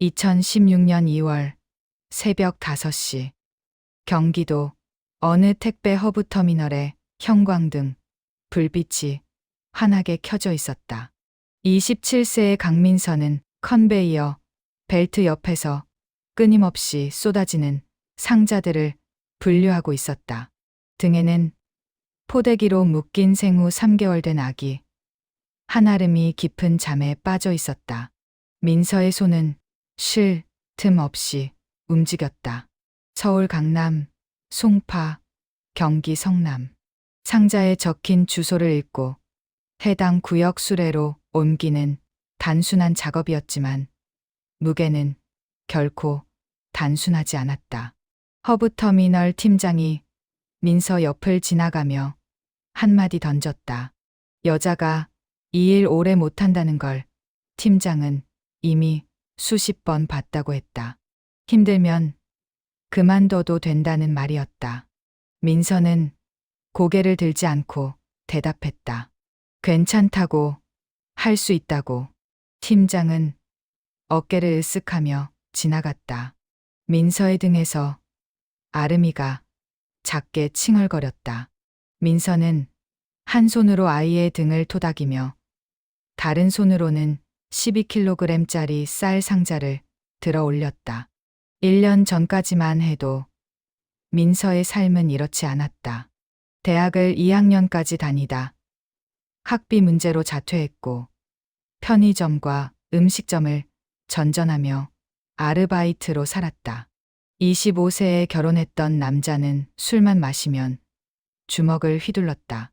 2016년 2월 새벽 5시 경기도 어느 택배 허브터미널에 형광등, 불빛이 환하게 켜져 있었다. 27세의 강민서는 컨베이어 벨트 옆에서 끊임없이 쏟아지는 상자들을 분류하고 있었다. 등에는 포대기로 묶인 생후 3개월 된 아기, 한아름이 깊은 잠에 빠져 있었다. 민서의 손은 쉴 틈 없이 움직였다. 서울 강남, 송파, 경기 성남. 상자에 적힌 주소를 읽고 해당 구역 수레로 옮기는 단순한 작업이었지만 무게는 결코 단순하지 않았다. 허브터미널 팀장이 민서 옆을 지나가며 한마디 던졌다. 여자가 이 일 오래 못한다는 걸 팀장은 이미 수십 번 봤다고 했다. 힘들면 그만둬도 된다는 말이었다. 민서는 고개를 들지 않고 대답했다. 괜찮다고, 할 수 있다고. 팀장은 어깨를 으쓱하며 지나갔다. 민서의 등에서 아름이가 작게 칭얼거렸다. 민서는 한 손으로 아이의 등을 토닥이며 다른 손으로는 12kg짜리 쌀 상자를 들어 올렸다. 1년 전까지만 해도 민서의 삶은 이렇지 않았다. 대학을 2학년까지 다니다 학비 문제로 자퇴했고 편의점과 음식점을 전전하며 아르바이트로 살았다. 25세에 결혼했던 남자는 술만 마시면 주먹을 휘둘렀다.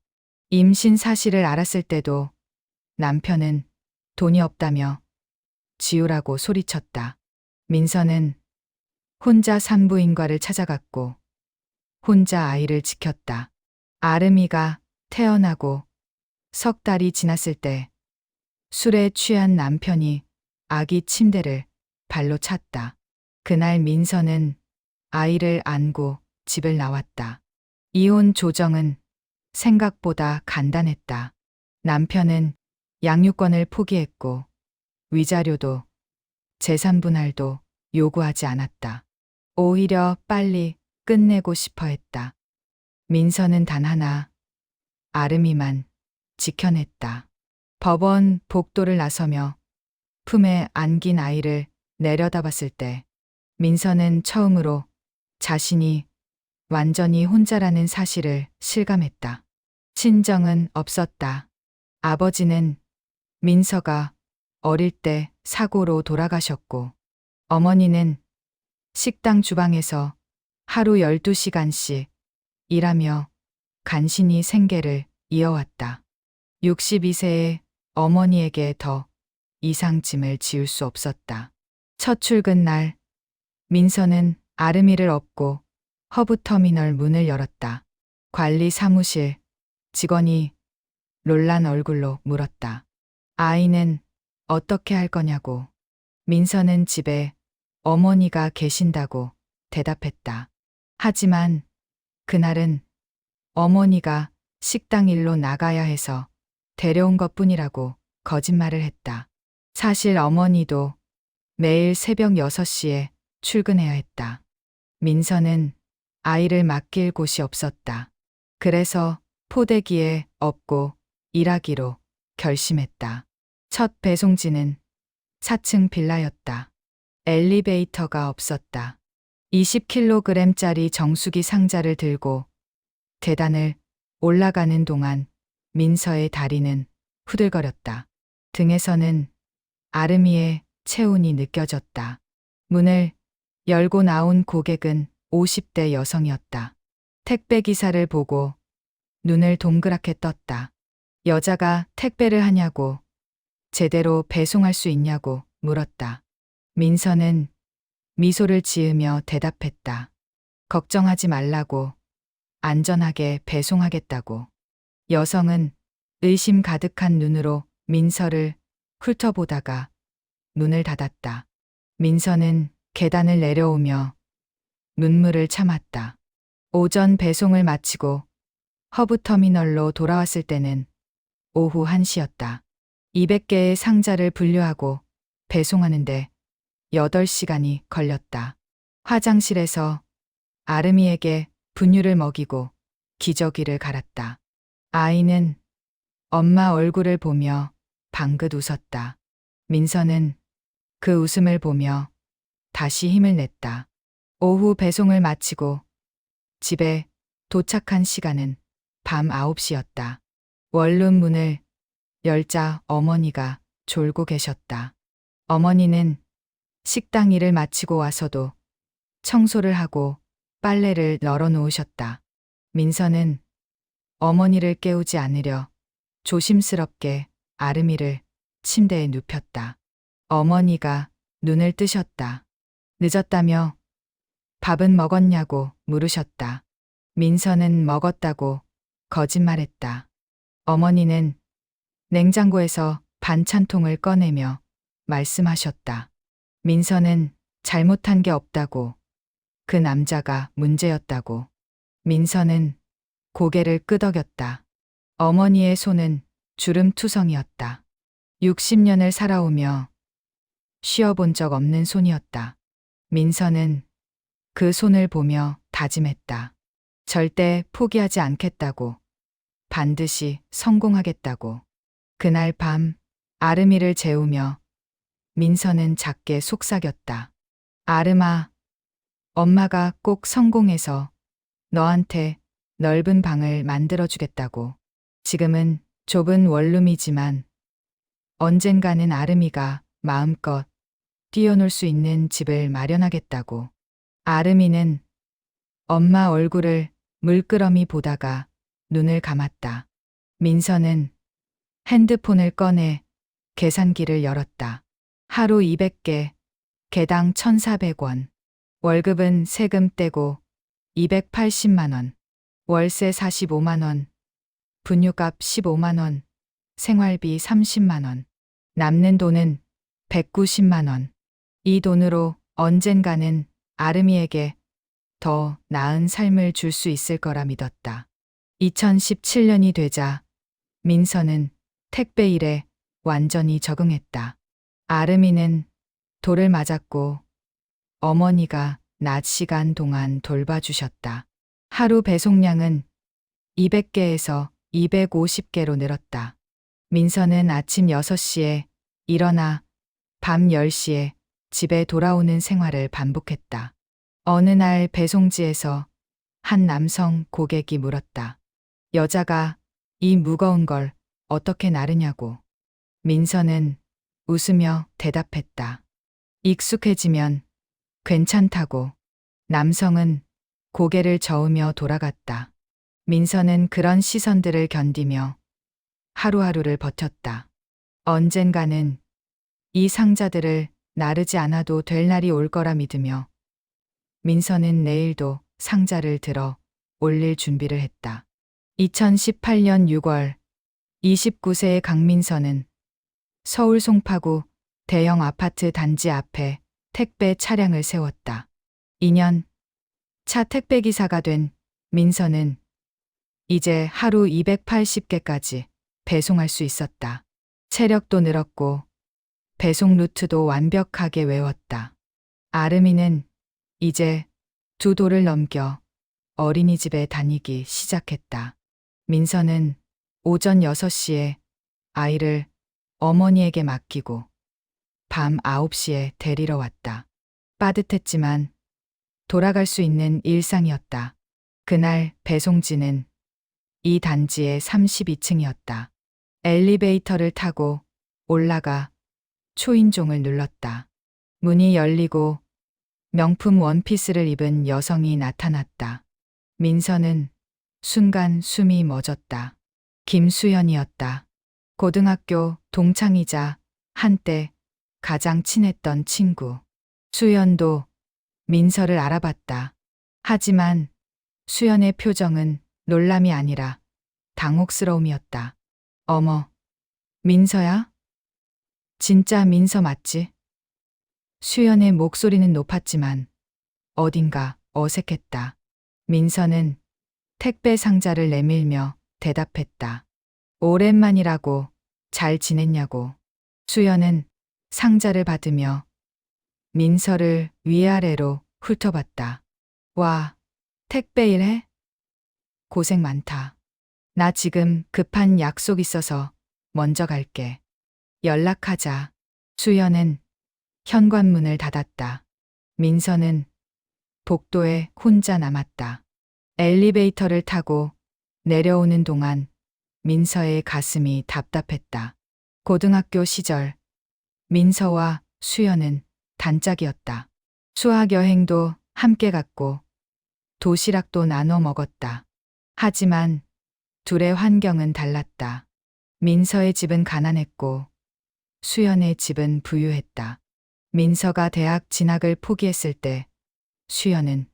임신 사실을 알았을 때도 남편은 돈이 없다며 지우라고 소리쳤다. 민서는 혼자 산부인과를 찾아갔고 혼자 아이를 지켰다. 아름이가 태어나고 석 달이 지났을 때 술에 취한 남편이 아기 침대를 발로 찼다. 그날 민서는 아이를 안고 집을 나왔다. 이혼 조정은 생각보다 간단했다. 남편은 양육권을 포기했고 위자료도 재산 분할도 요구하지 않았다. 오히려 빨리 끝내고 싶어 했다. 민서는 단 하나, 아름이만 지켜냈다. 법원 복도를 나서며 품에 안긴 아이를 내려다봤을 때 민서는 처음으로 자신이 완전히 혼자라는 사실을 실감했다. 친정은 없었다. 아버지는 민서가 어릴 때 사고로 돌아가셨고 어머니는 식당 주방에서 하루 12시간씩 일하며 간신히 생계를 이어왔다. 62세의 어머니에게 더 이상 짐을 지울 수 없었다. 첫 출근 날 민서는 아름이를 업고 허브터미널 문을 열었다. 관리 사무실 직원이 놀란 얼굴로 물었다. 아이는 어떻게 할 거냐고. 민서는 집에 어머니가 계신다고 대답했다. 하지만 그날은 어머니가 식당 일로 나가야 해서 데려온 것뿐이라고 거짓말을 했다. 사실 어머니도 매일 새벽 6시에 출근해야 했다. 민서는 아이를 맡길 곳이 없었다. 그래서 포대기에 업고 일하기로 결심했다. 첫 배송지는 4층 빌라였다. 엘리베이터가 없었다. 20kg짜리 정수기 상자를 들고 계단을 올라가는 동안 민서의 다리는 후들거렸다. 등에서는 아름이의 체온이 느껴졌다. 문을 열고 나온 고객은 50대 여성이었다. 택배 기사를 보고 눈을 동그랗게 떴다. 여자가 택배를 하냐고, 제대로 배송할 수 있냐고 물었다. 민서는 미소를 지으며 대답했다. 걱정하지 말라고, 안전하게 배송하겠다고. 여성은 의심 가득한 눈으로 민서를 훑어보다가 문을 닫았다. 민서는 계단을 내려오며 눈물을 참았다. 오전 배송을 마치고 허브터미널로 돌아왔을 때는 오후 1시였다. 200개의 상자를 분류하고 배송하는데 8시간이 걸렸다. 화장실에서 아름이에게 분유를 먹이고 기저귀를 갈았다. 아이는 엄마 얼굴을 보며 방긋 웃었다. 민서는 그 웃음을 보며 다시 힘을 냈다. 오후 배송을 마치고 집에 도착한 시간은 밤 9시였다. 원룸 문을 열자 어머니가 졸고 계셨다. 어머니는 식당 일을 마치고 와서도 청소를 하고 빨래를 널어 놓으셨다. 민서는 어머니를 깨우지 않으려 조심스럽게 아름이를 침대에 눕혔다. 어머니가 눈을 뜨셨다. 늦었다며 밥은 먹었냐고 물으셨다. 민서는 먹었다고 거짓말했다. 어머니는 냉장고에서 반찬통을 꺼내며 말씀하셨다. 민서는 잘못한 게 없다고, 그 남자가 문제였다고. 민서는 고개를 끄덕였다. 어머니의 손은 주름투성이었다. 60년을 살아오며 쉬어본 적 없는 손이었다. 민서는 그 손을 보며 다짐했다. 절대 포기하지 않겠다고. 반드시 성공하겠다고. 그날 밤 아름이를 재우며 민서는 작게 속삭였다. 아름아, 엄마가 꼭 성공해서 너한테 넓은 방을 만들어주겠다고. 지금은 좁은 원룸이지만 언젠가는 아름이가 마음껏 뛰어놀 수 있는 집을 마련하겠다고. 아름이는 엄마 얼굴을 물끄러미 보다가 눈을 감았다. 민서는 핸드폰을 꺼내 계산기를 열었다. 하루 200개, 개당 1,400원. 월급은 세금 떼고 280만 원. 월세 45만 원. 분유값 15만 원. 생활비 30만 원. 남는 돈은 190만 원. 이 돈으로 언젠가는 아름이에게 더 나은 삶을 줄 수 있을 거라 믿었다. 2017년이 되자 민서는 택배 일에 완전히 적응했다. 아름이는 돌을 맞았고 어머니가 낮 시간 동안 돌봐주셨다. 하루 배송량은 200개에서 250개로 늘었다. 민서는 아침 6시에 일어나 밤 10시에 집에 돌아오는 생활을 반복했다. 어느 날 배송지에서 한 남성 고객이 물었다. 여자가 이 무거운 걸 어떻게 나르냐고. 민서는 웃으며 대답했다. 익숙해지면 괜찮다고. 남성은 고개를 저으며 돌아갔다. 민서는 그런 시선들을 견디며 하루하루를 버텼다. 언젠가는 이 상자들을 나르지 않아도 될 날이 올 거라 믿으며 민서는 내일도 상자를 들어 올릴 준비를 했다. 2018년 6월 29세의 강민서는 서울 송파구 대형 아파트 단지 앞에 택배 차량을 세웠다. 2년 차 택배기사가 된 민서는 이제 하루 280개까지 배송할 수 있었다. 체력도 늘었고 배송 루트도 완벽하게 외웠다. 아름이는 이제 2도를 넘겨 어린이집에 다니기 시작했다. 민서는 오전 6시에 아이를 어머니에게 맡기고 밤 9시에 데리러 왔다. 빠듯했지만 돌아갈 수 있는 일상이었다. 그날 배송지는 이 단지의 32층이었다. 엘리베이터를 타고 올라가 초인종을 눌렀다. 문이 열리고 명품 원피스를 입은 여성이 나타났다. 민서는 순간 숨이 멎었다. 김수현이었다. 고등학교 동창이자 한때 가장 친했던 친구. 수연도 민서를 알아봤다. 하지만 수연의 표정은 놀람이 아니라 당혹스러움이었다. 어머, 민서야? 진짜 민서 맞지? 수연의 목소리는 높았지만 어딘가 어색했다. 민서는 택배 상자를 내밀며 대답했다. 오랜만이라고. 잘 지냈냐고. 수연은 상자를 받으며 민서를 위아래로 훑어봤다. 와, 택배 일해? 고생 많다. 나 지금 급한 약속 있어서 먼저 갈게. 연락하자. 수연은 현관문을 닫았다. 민서는 복도에 혼자 남았다. 엘리베이터를 타고 내려오는 동안 민서의 가슴이 답답했다. 고등학교 시절 민서와 수연은 단짝이었다. 수학 여행도 함께 갔고 도시락도 나눠 먹었다. 하지만 둘의 환경은 달랐다. 민서의 집은 가난했고 수연의 집은 부유했다. 민서가 대학 진학을 포기했을 때 수연은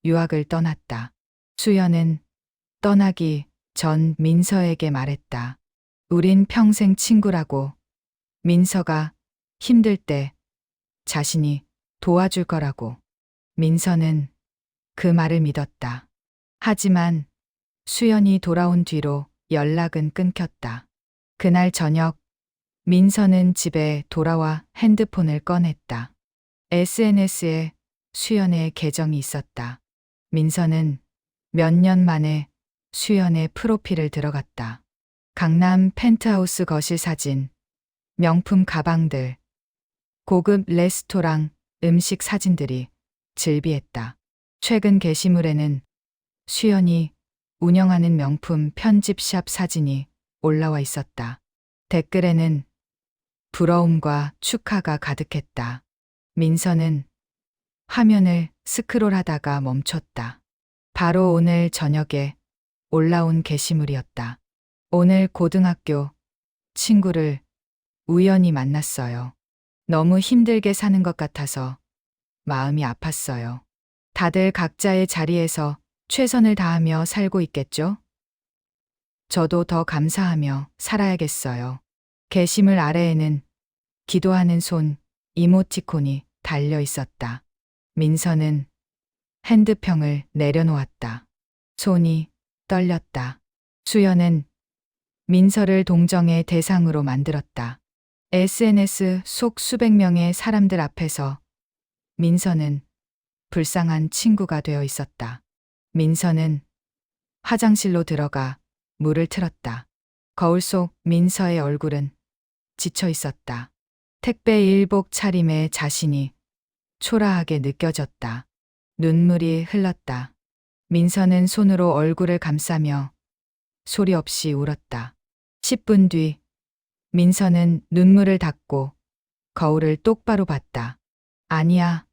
유학을 떠났다. 수연은 떠나기 전 민서에게 말했다. 우린 평생 친구라고. 민서가 힘들 때 자신이 도와줄 거라고. 민서는 그 말을 믿었다. 하지만 수연이 돌아온 뒤로 연락은 끊겼다. 그날 저녁 민서는 집에 돌아와 핸드폰을 꺼냈다. SNS에 수연의 계정이 있었다. 민서는 몇 년 만에 수연의 프로필을 들어갔다. 강남 펜트하우스 거실 사진, 명품 가방들, 고급 레스토랑 음식 사진들이 즐비했다. 최근 게시물에는 수연이 운영하는 명품 편집샵 사진이 올라와 있었다. 댓글에는 부러움과 축하가 가득했다. 민서는 화면을 스크롤하다가 멈췄다. 바로 오늘 저녁에 올라온 게시물이었다. 오늘 고등학교 친구를 우연히 만났어요. 너무 힘들게 사는 것 같아서 마음이 아팠어요. 다들 각자의 자리에서 최선을 다하며 살고 있겠죠? 저도 더 감사하며 살아야겠어요. 게시물 아래에는 기도하는 손 이모티콘이 달려 있었다. 민서는 핸드폰을 내려놓았다. 손이 떨렸다. 수연은 민서를 동정의 대상으로 만들었다. SNS 속 수백 명의 사람들 앞에서 민서는 불쌍한 친구가 되어 있었다. 민서는 화장실로 들어가 물을 틀었다. 거울 속 민서의 얼굴은 지쳐 있었다. 택배 일복 차림의 자신이 초라하게 느껴졌다. 눈물이 흘렀다. 민서는 손으로 얼굴을 감싸며 소리 없이 울었다. 10분 뒤 민서는 눈물을 닦고 거울을 똑바로 봤다. 아니야.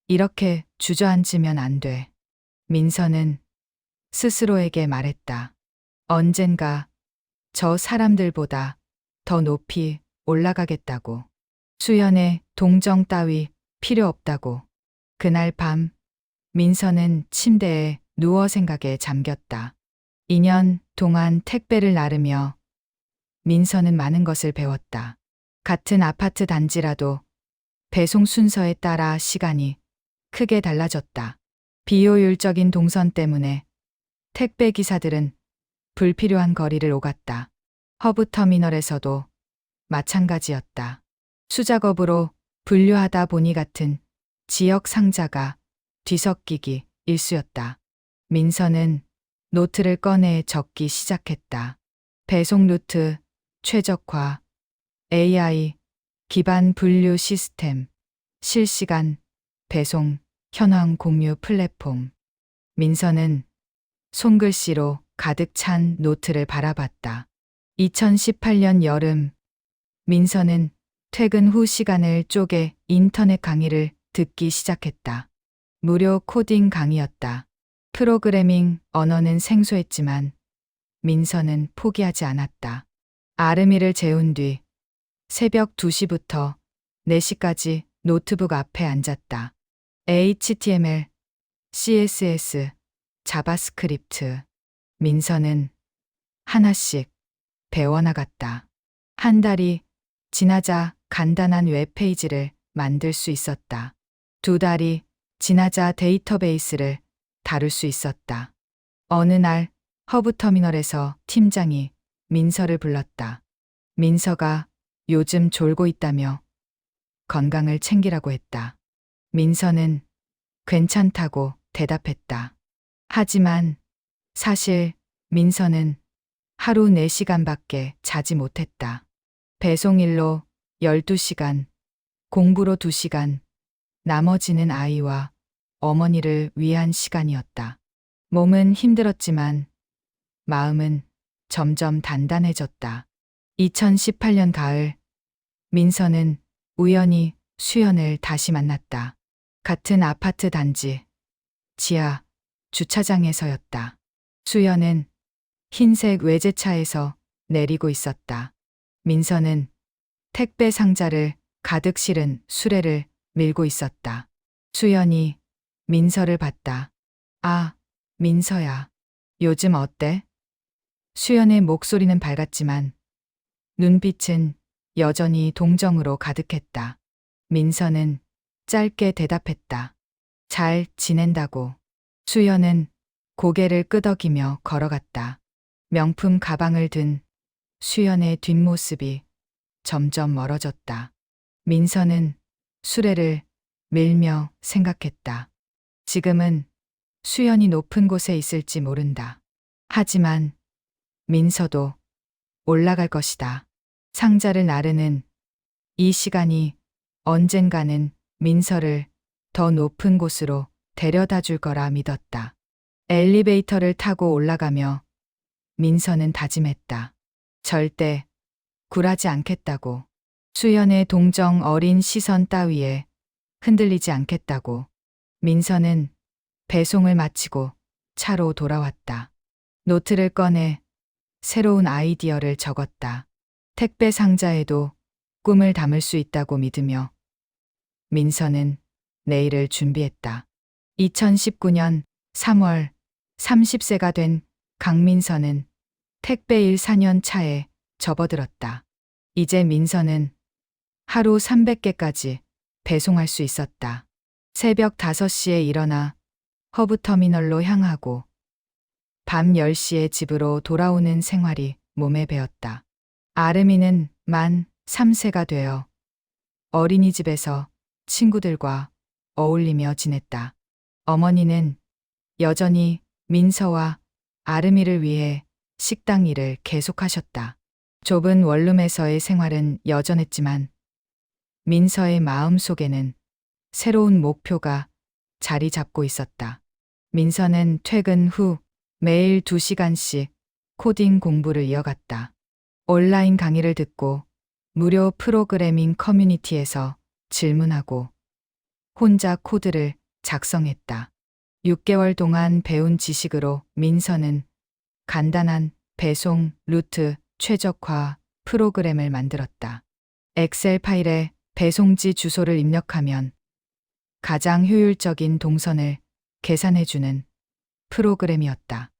이렇게 주저앉으면 안 돼. 민서는 스스로에게 말했다. 언젠가 저 사람들보다 더 높이 올라가겠다고. 수연의 동정 따위 필요 없다고. 그날 밤 민서는 침대에 누워 생각에 잠겼다. 2년 동안 택배를 나르며 민서는 많은 것을 배웠다. 같은 아파트 단지라도 배송 순서에 따라 시간이 크게 달라졌다. 비효율적인 동선 때문에 택배 기사들은 불필요한 거리를 오갔다. 허브터미널에서도 마찬가지였다. 수작업으로 분류하다 보니 같은 지역 상자가 뒤섞이기 일쑤였다. 민서는 노트를 꺼내 적기 시작했다. 배송 루트, 최적화, AI, 기반 분류 시스템, 실시간 배송, 현황 공유 플랫폼. 민서는 손글씨로 가득 찬 노트를 바라봤다. 2018년 여름, 민서는 퇴근 후 시간을 쪼개 인터넷 강의를 듣기 시작했다. 무료 코딩 강의였다. 프로그래밍 언어는 생소했지만 민서는 포기하지 않았다. 아르미를 재운 뒤 새벽 2시부터 4시까지 노트북 앞에 앉았다. HTML, CSS, 자바스크립트. 민서는 하나씩 배워나갔다. 한 달이 지나자 간단한 웹페이지를 만들 수 있었다. 2달이 지나자 데이터베이스를 다룰 수 있었다. 어느 날 허브터미널에서 팀장이 민서를 불렀다. 민서가 요즘 졸고 있다며 건강을 챙기라고 했다. 민서는 괜찮다고 대답했다. 하지만 사실 민서는 하루 4시간밖에 자지 못했다. 배송일로 12시간, 공부로 2시간, 나머지는 아이와 어머니를 위한 시간이었다. 몸은 힘들었지만 마음은 점점 단단해졌다. 2018년 가을, 민서는 우연히 수연을 다시 만났다. 같은 아파트 단지, 지하 주차장에서였다. 수연은 흰색 외제차에서 내리고 있었다. 민서는 택배 상자를 가득 실은 수레를 밀고 있었다. 수연이 민서를 봤다. 아, 민서야. 요즘 어때? 수연의 목소리는 밝았지만 눈빛은 여전히 동정으로 가득했다. 민서는 짧게 대답했다. 잘 지낸다고. 수연은 고개를 끄덕이며 걸어갔다. 명품 가방을 든 수연의 뒷모습이 점점 멀어졌다. 민서는 수레를 밀며 생각했다. 지금은 수연이 높은 곳에 있을지 모른다. 하지만 민서도 올라갈 것이다. 상자를 나르는 이 시간이 언젠가는 민서를 더 높은 곳으로 데려다 줄 거라 믿었다. 엘리베이터를 타고 올라가며 민서는 다짐했다. 절대 굴하지 않겠다고. 수연의 동정 어린 시선 따위에 흔들리지 않겠다고. 민서는 배송을 마치고 차로 돌아왔다. 노트를 꺼내 새로운 아이디어를 적었다. 택배 상자에도 꿈을 담을 수 있다고 믿으며 민서는 내일을 준비했다. 2019년 3월 30세가 된 강민서는 택배 일 4년 차에 접어들었다. 이제 민서는 하루 300개까지 배송할 수 있었다. 새벽 5시에 일어나 허브터미널로 향하고 밤 10시에 집으로 돌아오는 생활이 몸에 배었다. 아름이는 만 3세가 되어 어린이집에서 친구들과 어울리며 지냈다. 어머니는 여전히 민서와 아름이를 위해 식당 일을 계속하셨다. 좁은 원룸에서의 생활은 여전했지만 민서의 마음 속에는 새로운 목표가 자리 잡고 있었다. 민서는 퇴근 후 매일 2시간씩 코딩 공부를 이어갔다. 온라인 강의를 듣고 무료 프로그래밍 커뮤니티에서 질문하고 혼자 코드를 작성했다. 6개월 동안 배운 지식으로 민서는 간단한 배송 루트 최적화 프로그램을 만들었다. 엑셀 파일에 배송지 주소를 입력하면 가장 효율적인 동선을 계산해주는 프로그램이었다.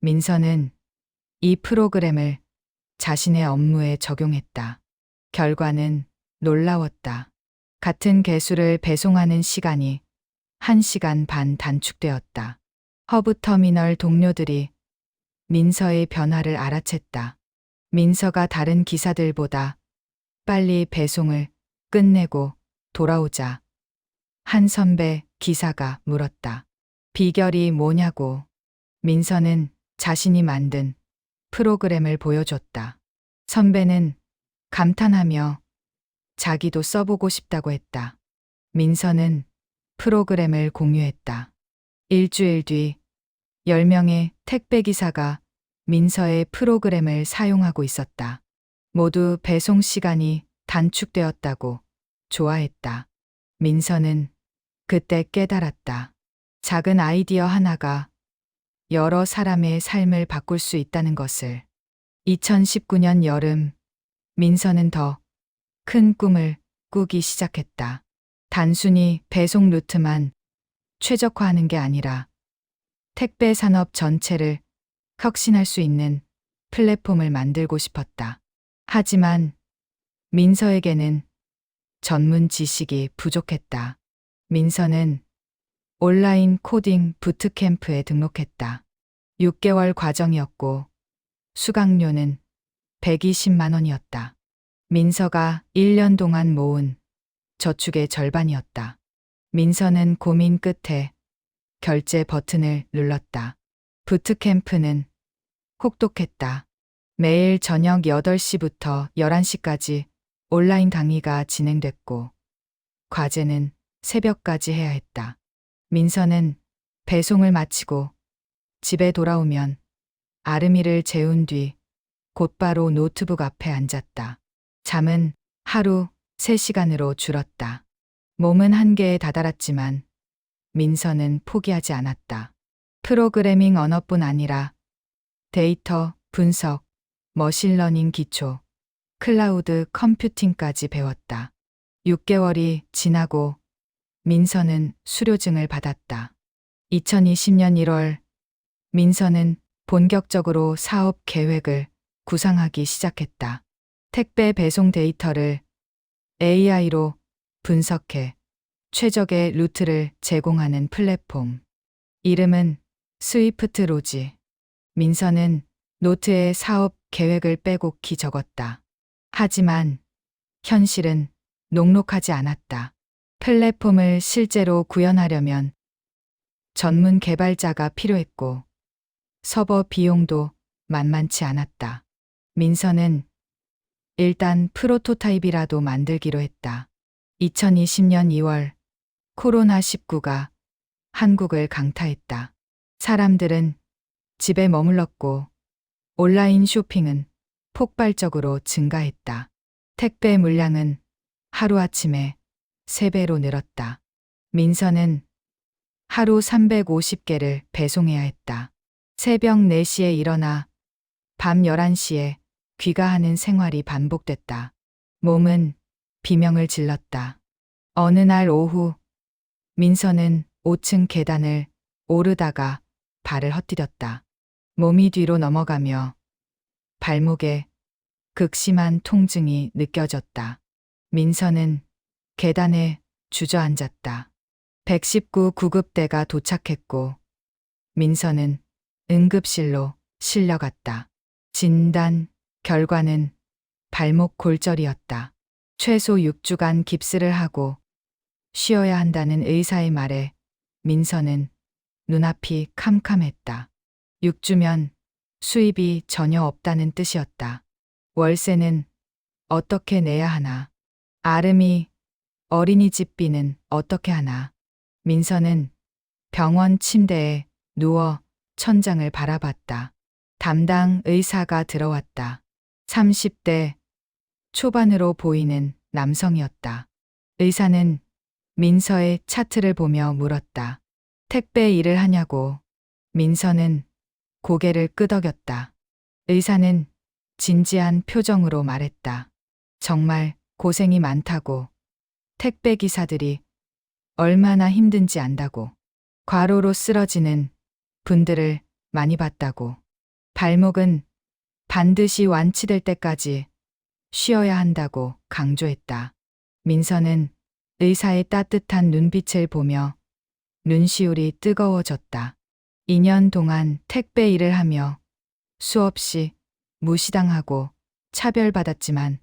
민서는 이 프로그램을 자신의 업무에 적용했다. 결과는 놀라웠다. 같은 개수를 배송하는 시간이 1시간 반 단축되었다. 허브터미널 동료들이 민서의 변화를 알아챘다. 민서가 다른 기사들보다 빨리 배송을 끝내고 돌아오자 한 선배 기사가 물었다. 비결이 뭐냐고. 민서는 자신이 만든 프로그램을 보여줬다. 선배는 감탄하며 자기도 써보고 싶다고 했다. 민서는 프로그램을 공유했다. 일주일 뒤 10명의 택배기사가 민서의 프로그램을 사용하고 있었다. 모두 배송 시간이 단축되었다고 좋아했다. 민서는 그때 깨달았다. 작은 아이디어 하나가 여러 사람의 삶을 바꿀 수 있다는 것을. 2019년 여름, 민서는 더 큰 꿈을 꾸기 시작했다. 단순히 배송 루트만 최적화하는 게 아니라 택배 산업 전체를 혁신할 수 있는 플랫폼을 만들고 싶었다. 하지만 민서에게는 전문 지식이 부족했다. 민서는 온라인 코딩 부트캠프에 등록했다. 6개월 과정이었고 수강료는 120만 원이었다. 민서가 1년 동안 모은 저축의 절반이었다. 민서는 고민 끝에 결제 버튼을 눌렀다. 부트캠프는 혹독했다. 매일 저녁 8시부터 11시까지 온라인 강의가 진행됐고 과제는 새벽까지 해야 했다. 민서는 배송을 마치고 집에 돌아오면 아름이를 재운 뒤 곧바로 노트북 앞에 앉았다. 잠은 하루 3시간으로 줄었다. 몸은 한계에 다다랐지만 민서는 포기하지 않았다. 프로그래밍 언어뿐 아니라 데이터 분석, 머신러닝 기초, 클라우드 컴퓨팅까지 배웠다. 6개월이 지나고 민서는 수료증을 받았다. 2020년 1월 민서는 본격적으로 사업 계획을 구상하기 시작했다. 택배 배송 데이터를 AI로 분석해 최적의 루트를 제공하는 플랫폼. 이름은 스위프트 로지. 민서는 노트에 사업 계획을 빼곡히 적었다. 하지만 현실은 녹록하지 않았다. 플랫폼을 실제로 구현하려면 전문 개발자가 필요했고 서버 비용도 만만치 않았다. 민서는 일단 프로토타입이라도 만들기로 했다. 2020년 2월 코로나19가 한국을 강타했다. 사람들은 집에 머물렀고 온라인 쇼핑은 폭발적으로 증가했다. 택배 물량은 하루아침에 3배로 늘었다. 민서는 하루 350개를 배송해야 했다. 새벽 4시에 일어나 밤 11시에 귀가하는 생활이 반복됐다. 몸은 비명을 질렀다. 어느 날 오후 민서는 5층 계단을 오르다가 발을 헛디뎠다. 몸이 뒤로 넘어가며 발목에 극심한 통증이 느껴졌다. 민서는 계단에 주저앉았다. 119 구급대가 도착했고 민서는 응급실로 실려갔다. 진단 결과는 발목 골절이었다. 최소 6주간 깁스를 하고 쉬어야 한다는 의사의 말에 민서는 눈앞이 캄캄했다. 6주면 수입이 전혀 없다는 뜻이었다. 월세는 어떻게 내야 하나? 아름이 어린이집비는 어떻게 하나? 민서는 병원 침대에 누워 천장을 바라봤다. 담당 의사가 들어왔다. 30대 초반으로 보이는 남성이었다. 의사는 민서의 차트를 보며 물었다. 택배 일을 하냐고. 민서는 고개를 끄덕였다. 의사는 진지한 표정으로 말했다. 정말 고생이 많다고. 택배 기사들이 얼마나 힘든지 안다고. 과로로 쓰러지는 분들을 많이 봤다고. 발목은 반드시 완치될 때까지 쉬어야 한다고 강조했다. 민서는 의사의 따뜻한 눈빛을 보며 눈시울이 뜨거워졌다. 2년 동안 택배 일을 하며 수없이 무시당하고 차별받았지만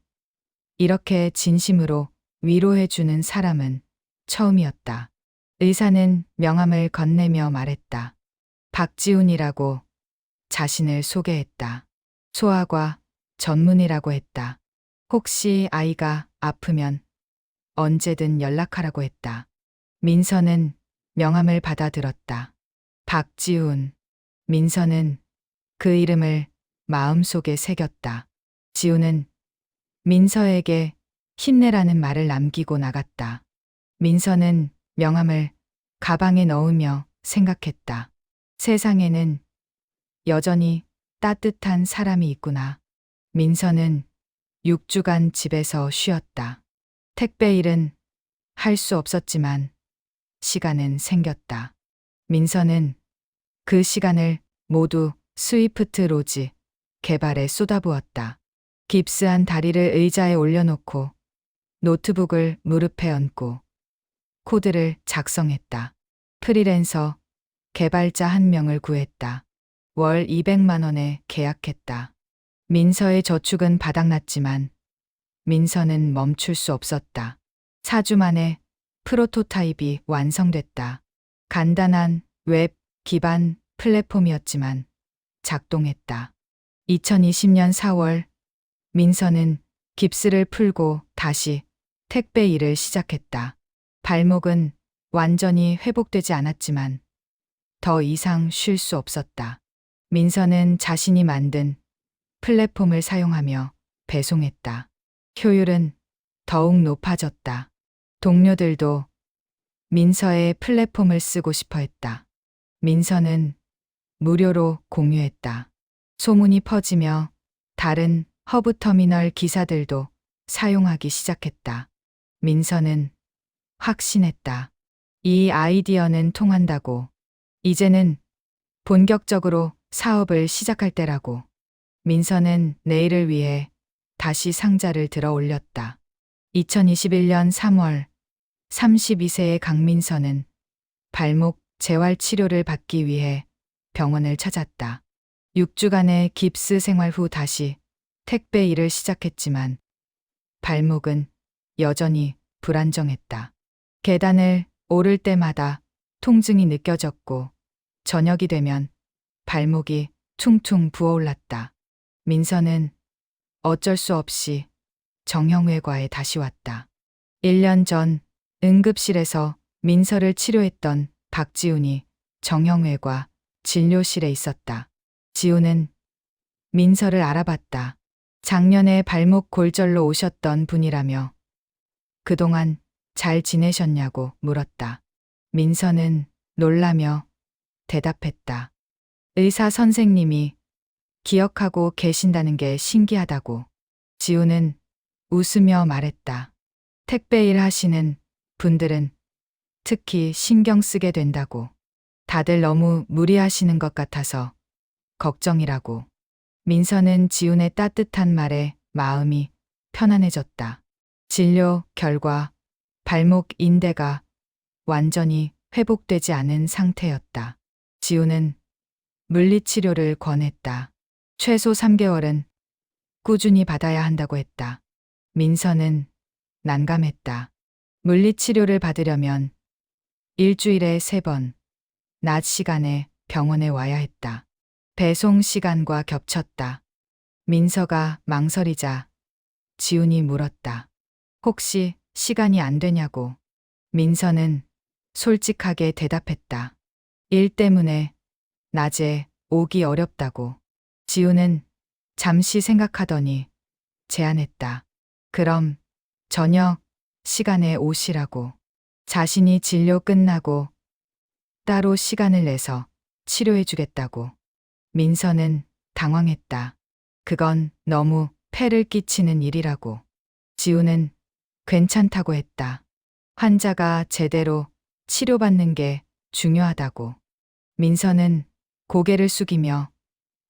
이렇게 진심으로 위로해주는 사람은 처음이었다. 의사는 명함을 건네며 말했다. 박지훈이라고 자신을 소개했다. 소아과 전문이라고 했다. 혹시 아이가 아프면 언제든 연락하라고 했다. 민서는 명함을 받아들었다. 박지훈. 민서는 그 이름을 마음속에 새겼다. 지훈은 민서에게 힘내라는 말을 남기고 나갔다. 민서는 명함을 가방에 넣으며 생각했다. 세상에는 여전히 따뜻한 사람이 있구나. 민서는 6주간 집에서 쉬었다. 택배 일은 할 수 없었지만 시간은 생겼다. 민서는 그 시간을 모두 스위프트 로지 개발에 쏟아부었다. 깁스한 다리를 의자에 올려놓고 노트북을 무릎에 얹고 코드를 작성했다. 프리랜서 개발자 1명을 구했다. 월 200만 원에 계약했다. 민서의 저축은 바닥났지만 민서는 멈출 수 없었다. 4주 만에 프로토타입이 완성됐다. 간단한 웹 기반 플랫폼이었지만 작동했다. 2020년 4월 민서는 깁스를 풀고 다시 택배 일을 시작했다. 발목은 완전히 회복되지 않았지만 더 이상 쉴 수 없었다. 민서는 자신이 만든 플랫폼을 사용하며 배송했다. 효율은 더욱 높아졌다. 동료들도 민서의 플랫폼을 쓰고 싶어 했다. 민서는 무료로 공유했다. 소문이 퍼지며 다른 허브터미널 기사들도 사용하기 시작했다. 민서는 확신했다. 이 아이디어는 통한다고. 이제는 본격적으로 사업을 시작할 때라고. 민서는 내일을 위해 다시 상자를 들어 올렸다. 2021년 3월 32세의 강민서는 발목 재활 치료를 받기 위해 병원을 찾았다. 6주간의 깁스 생활 후 다시 택배 일을 시작했지만 발목은 여전히 불안정했다. 계단을 오를 때마다 통증이 느껴졌고 저녁이 되면 발목이 퉁퉁 부어올랐다. 민서는 어쩔 수 없이 정형외과에 다시 왔다. 1년 전 응급실에서 민서를 치료했던 박지훈이 정형외과 진료실에 있었다. 지훈은 민서를 알아봤다. 작년에 발목 골절로 오셨던 분이라며 그동안 잘 지내셨냐고 물었다. 민서는 놀라며 대답했다. 의사 선생님이 기억하고 계신다는 게 신기하다고. 지훈은 웃으며 말했다. 택배 일 하시는 분들은 특히 신경 쓰게 된다고. 다들 너무 무리하시는 것 같아서 걱정이라고. 민서는 지훈의 따뜻한 말에 마음이 편안해졌다. 진료 결과 발목 인대가 완전히 회복되지 않은 상태였다. 지훈은 물리치료를 권했다. 최소 3개월은 꾸준히 받아야 한다고 했다. 민서는 난감했다. 물리치료를 받으려면 일주일에 3번, 낮 시간에 병원에 와야 했다. 배송 시간과 겹쳤다. 민서가 망설이자 지훈이 물었다. 혹시 시간이 안 되냐고. 민서는 솔직하게 대답했다. 일 때문에 낮에 오기 어렵다고. 지훈은 잠시 생각하더니 제안했다. 그럼 저녁 시간에 오시라고. 자신이 진료 끝나고 따로 시간을 내서 치료해주겠다고. 민서는 당황했다. 그건 너무 폐를 끼치는 일이라고. 지훈은 괜찮다고 했다. 환자가 제대로 치료받는 게 중요하다고. 민서는 고개를 숙이며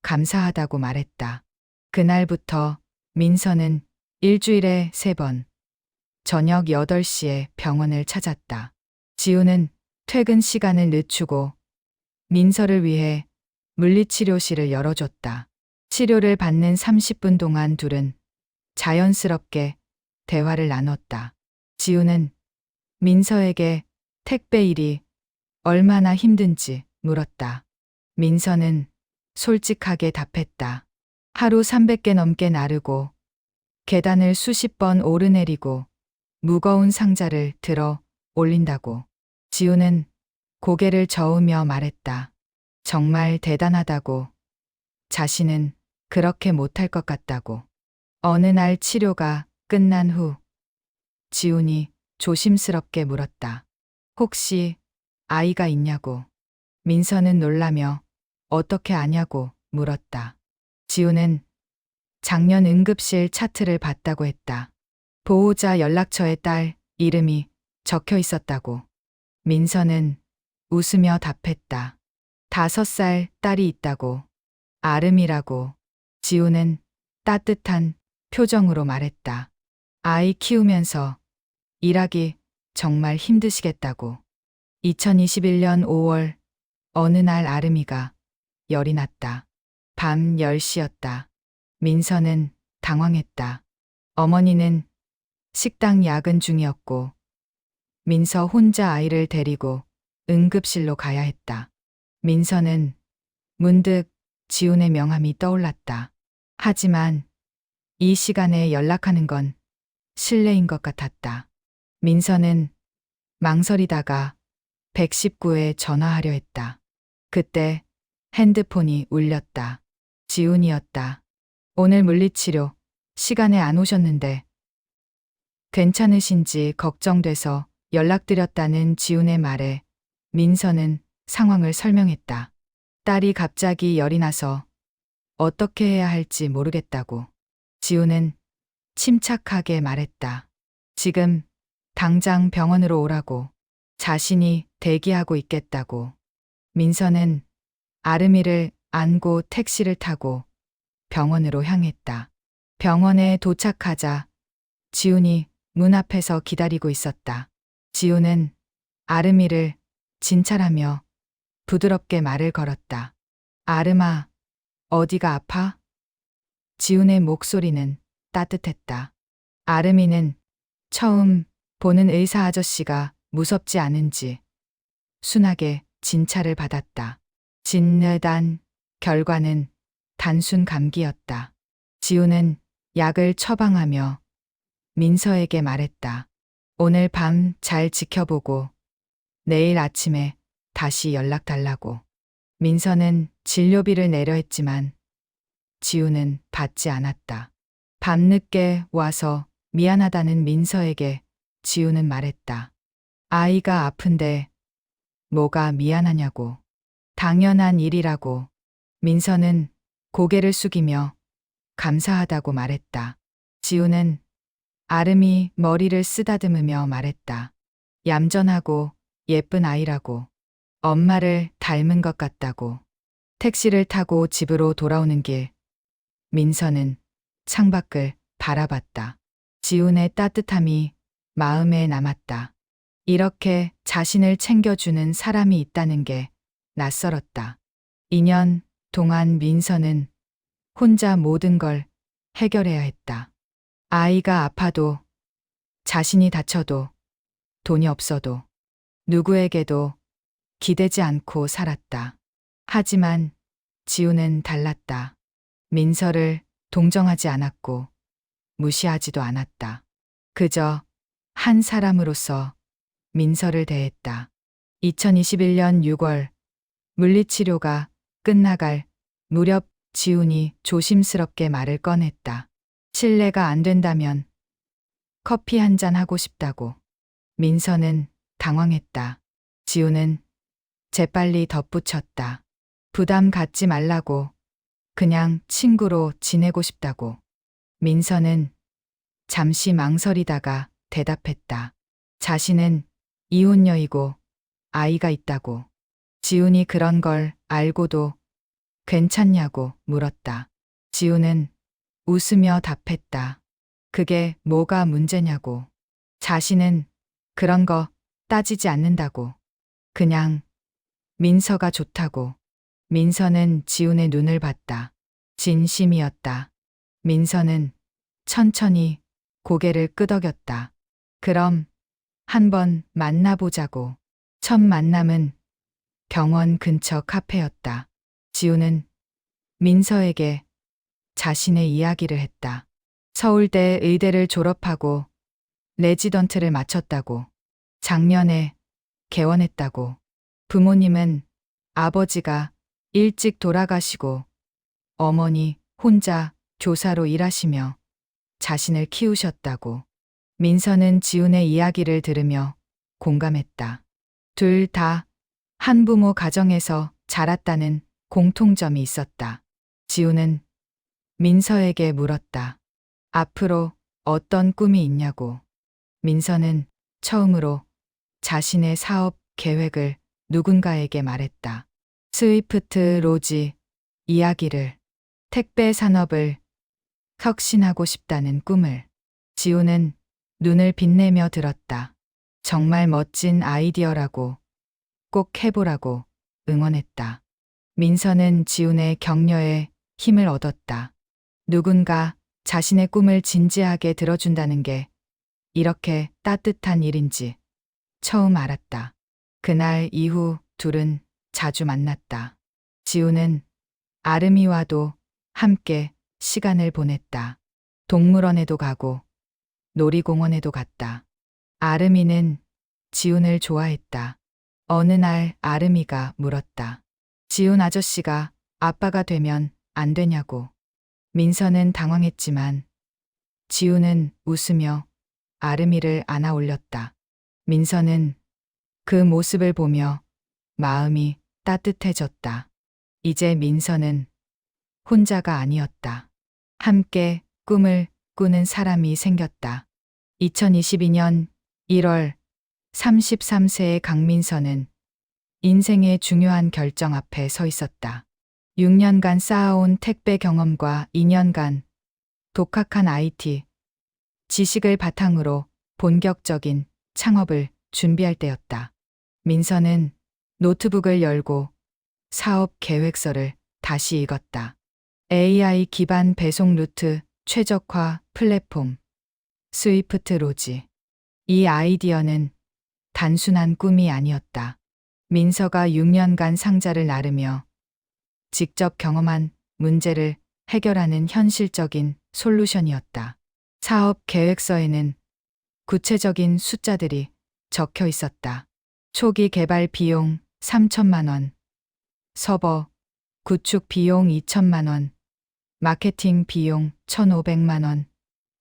감사하다고 말했다. 그날부터 민서는 일주일에 3번, 저녁 8시에 병원을 찾았다. 지훈은 퇴근 시간을 늦추고 민서를 위해 물리치료실을 열어줬다. 치료를 받는 30분 동안 둘은 자연스럽게 대화를 나눴다. 지훈은 민서에게 택배 일이 얼마나 힘든지 물었다. 민서는 솔직하게 답했다. 하루 300개 넘게 나르고 계단을 수십 번 오르내리고 무거운 상자를 들어 올린다고. 지훈은 고개를 저으며 말했다. 정말 대단하다고. 자신은 그렇게 못할 것 같다고. 어느 날 치료가 끝난 후 지훈이 조심스럽게 물었다. 혹시 아이가 있냐고. 민서는 놀라며 어떻게 아냐고 물었다. 지훈은 작년 응급실 차트를 봤다고 했다. 보호자 연락처에 딸 이름이 적혀 있었다고. 민서는 웃으며 답했다. 5살 딸이 있다고. 아름이라고. 지훈은 따뜻한 표정으로 말했다. 아이 키우면서 일하기 정말 힘드시겠다고. 2021년 5월 어느 날 아름이가 열이 났다. 밤 10시였다. 민서는 당황했다. 어머니는 식당 야근 중이었고 민서 혼자 아이를 데리고 응급실로 가야 했다. 민서는 문득 지훈의 명함이 떠올랐다. 하지만 이 시간에 연락하는 건 실례인 것 같았다. 민서는 망설이다가 119에 전화하려 했다. 그때 핸드폰이 울렸다. 지훈이었다. 오늘 물리치료 시간에 안 오셨는데 괜찮으신지 걱정돼서 연락드렸다는 지훈의 말에 민서는 상황을 설명했다. 딸이 갑자기 열이 나서 어떻게 해야 할지 모르겠다고. 지훈은 침착하게 말했다. 지금 당장 병원으로 오라고. 자신이 대기하고 있겠다고. 민서는 아름이를 안고 택시를 타고 병원으로 향했다. 병원에 도착하자 지훈이 문 앞에서 기다리고 있었다. 지훈은 아름이를 진찰하며 부드럽게 말을 걸었다. 아름아, 어디가 아파? 지훈의 목소리는 따뜻했다. 아름이는 처음 보는 의사 아저씨가 무섭지 않은지 순하게 진찰을 받았다. 진단 결과는 단순 감기였다. 지훈은 약을 처방하며 민서에게 말했다. 오늘 밤 잘 지켜보고 내일 아침에 다시 연락 달라고. 민서는 진료비를 내려 했지만 지훈은 받지 않았다. 밤늦게 와서 미안하다는 민서에게 지훈은 말했다. 아이가 아픈데 뭐가 미안하냐고. 당연한 일이라고. 민서는 고개를 숙이며 감사하다고 말했다. 지훈은 아름이 머리를 쓰다듬으며 말했다. 얌전하고 예쁜 아이라고. 엄마를 닮은 것 같다고. 택시를 타고 집으로 돌아오는 길, 민서는 창밖을 바라봤다. 지훈의 따뜻함이 마음에 남았다. 이렇게 자신을 챙겨주는 사람이 있다는 게 낯설었다. 2년 동안 민서는 혼자 모든 걸 해결해야 했다. 아이가 아파도, 자신이 다쳐도, 돈이 없어도, 누구에게도 기대지 않고 살았다. 하지만 지훈은 달랐다. 민서를 동정하지 않았고 무시하지도 않았다. 그저 한 사람으로서 민서를 대했다. 2021년 6월 물리치료가 끝나갈 무렵 지훈이 조심스럽게 말을 꺼냈다. 실례가 안 된다면 커피 한 잔 하고 싶다고. 민서는 당황했다. 지훈은 재빨리 덧붙였다. 부담 갖지 말라고. 그냥 친구로 지내고 싶다고. 민서는 잠시 망설이다가 대답했다. 자신은 이혼녀이고 아이가 있다고. 지훈이 그런 걸 알고도 괜찮냐고 물었다. 지훈은 웃으며 답했다. 그게 뭐가 문제냐고. 자신은 그런 거 따지지 않는다고. 그냥 민서가 좋다고. 민서는 지훈의 눈을 봤다. 진심이었다. 민서는 천천히 고개를 끄덕였다. 그럼 한번 만나보자고. 첫 만남은 병원 근처 카페였다. 지훈은 민서에게 자신의 이야기를 했다. 서울대 의대를 졸업하고 레지던트를 마쳤다고. 작년에 개원했다고. 부모님은 아버지가 일찍 돌아가시고 어머니 혼자 교사로 일하시며 자신을 키우셨다고. 민서는 지훈의 이야기를 들으며 공감했다. 둘 다 한부모 가정에서 자랐다는 공통점이 있었다. 지훈은 민서에게 물었다. 앞으로 어떤 꿈이 있냐고. 민서는 처음으로 자신의 사업 계획을 누군가에게 말했다. 스위프트 로지 이야기를, 택배 산업을 혁신하고 싶다는 꿈을. 지훈은 눈을 빛내며 들었다. 정말 멋진 아이디어라고. 꼭 해보라고 응원했다. 민서는 지훈의 격려에 힘을 얻었다. 누군가 자신의 꿈을 진지하게 들어준다는 게 이렇게 따뜻한 일인지 처음 알았다. 그날 이후 둘은 자주 만났다. 지우는 아름이와도 함께 시간을 보냈다. 동물원에도 가고 놀이공원에도 갔다. 아름이는 지훈을 좋아했다. 어느 날 아름이가 물었다. 지훈 아저씨가 아빠가 되면 안 되냐고. 민서는 당황했지만 지훈은 웃으며 아름이를 안아 올렸다. 민서는 그 모습을 보며 마음이 따뜻해졌다. 이제 민서는 혼자가 아니었다. 함께 꿈을 꾸는 사람이 생겼다. 2022년 1월 33세의 강민서는 인생의 중요한 결정 앞에 서 있었다. 6년간 쌓아온 택배 경험과 2년간 독학한 IT 지식을 바탕으로 본격적인 창업을 준비할 때였다. 민서는 노트북을 열고 사업 계획서를 다시 읽었다. AI 기반 배송 루트 최적화 플랫폼 스위프트 로지. 이 아이디어는 단순한 꿈이 아니었다. 민서가 6년간 상자를 나르며 직접 경험한 문제를 해결하는 현실적인 솔루션이었다. 사업 계획서에는 구체적인 숫자들이 적혀 있었다. 초기 개발 비용 3천만 원, 서버 구축 비용 2천만 원, 마케팅 비용 1,500만 원,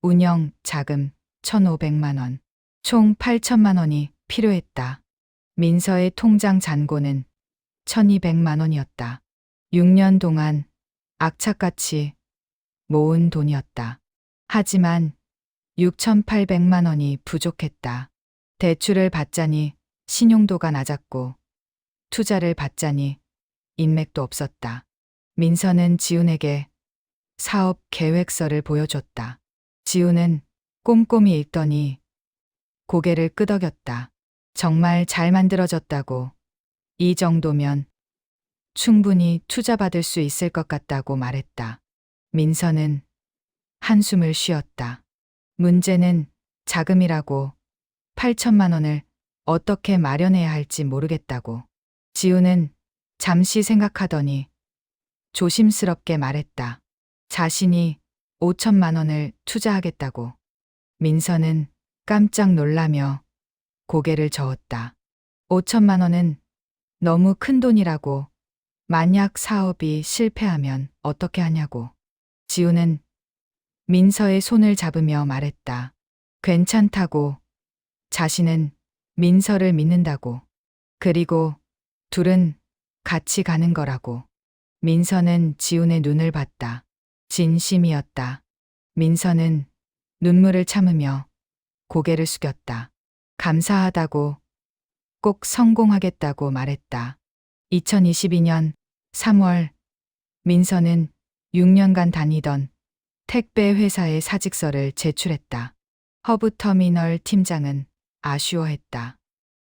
운영 자금 1,500만 원, 총 8천만 원이 필요했다. 민서의 통장 잔고는 1,200만 원이었다. 6년 동안 악착같이 모은 돈이었다. 하지만 6,800만 원이 부족했다. 대출을 받자니 신용도가 낮았고 투자를 받자니 인맥도 없었다. 민서는 지훈에게 사업 계획서를 보여줬다. 지훈은 꼼꼼히 읽더니 고개를 끄덕였다. 정말 잘 만들어졌다고. 이 정도면 충분히 투자받을 수 있을 것 같다고 말했다. 민서는 한숨을 쉬었다. 문제는 자금이라고. 8천만 원을 어떻게 마련해야 할지 모르겠다고. 지훈은 잠시 생각하더니 조심스럽게 말했다. 자신이 5천만 원을 투자하겠다고. 민서는 깜짝 놀라며 고개를 저었다. 5천만 원은 너무 큰 돈이라고. 만약 사업이 실패하면 어떻게 하냐고. 지훈은 민서의 손을 잡으며 말했다. 괜찮다고. 자신은 민서를 믿는다고. 그리고 둘은 같이 가는 거라고. 민서는 지훈의 눈을 봤다. 진심이었다. 민서는 눈물을 참으며 고개를 숙였다. 감사하다고. 꼭 성공하겠다고 말했다. 2022년 3월 민서는 6년간 다니던 택배 회사의 사직서를 제출했다. 허브터미널 팀장은 아쉬워했다.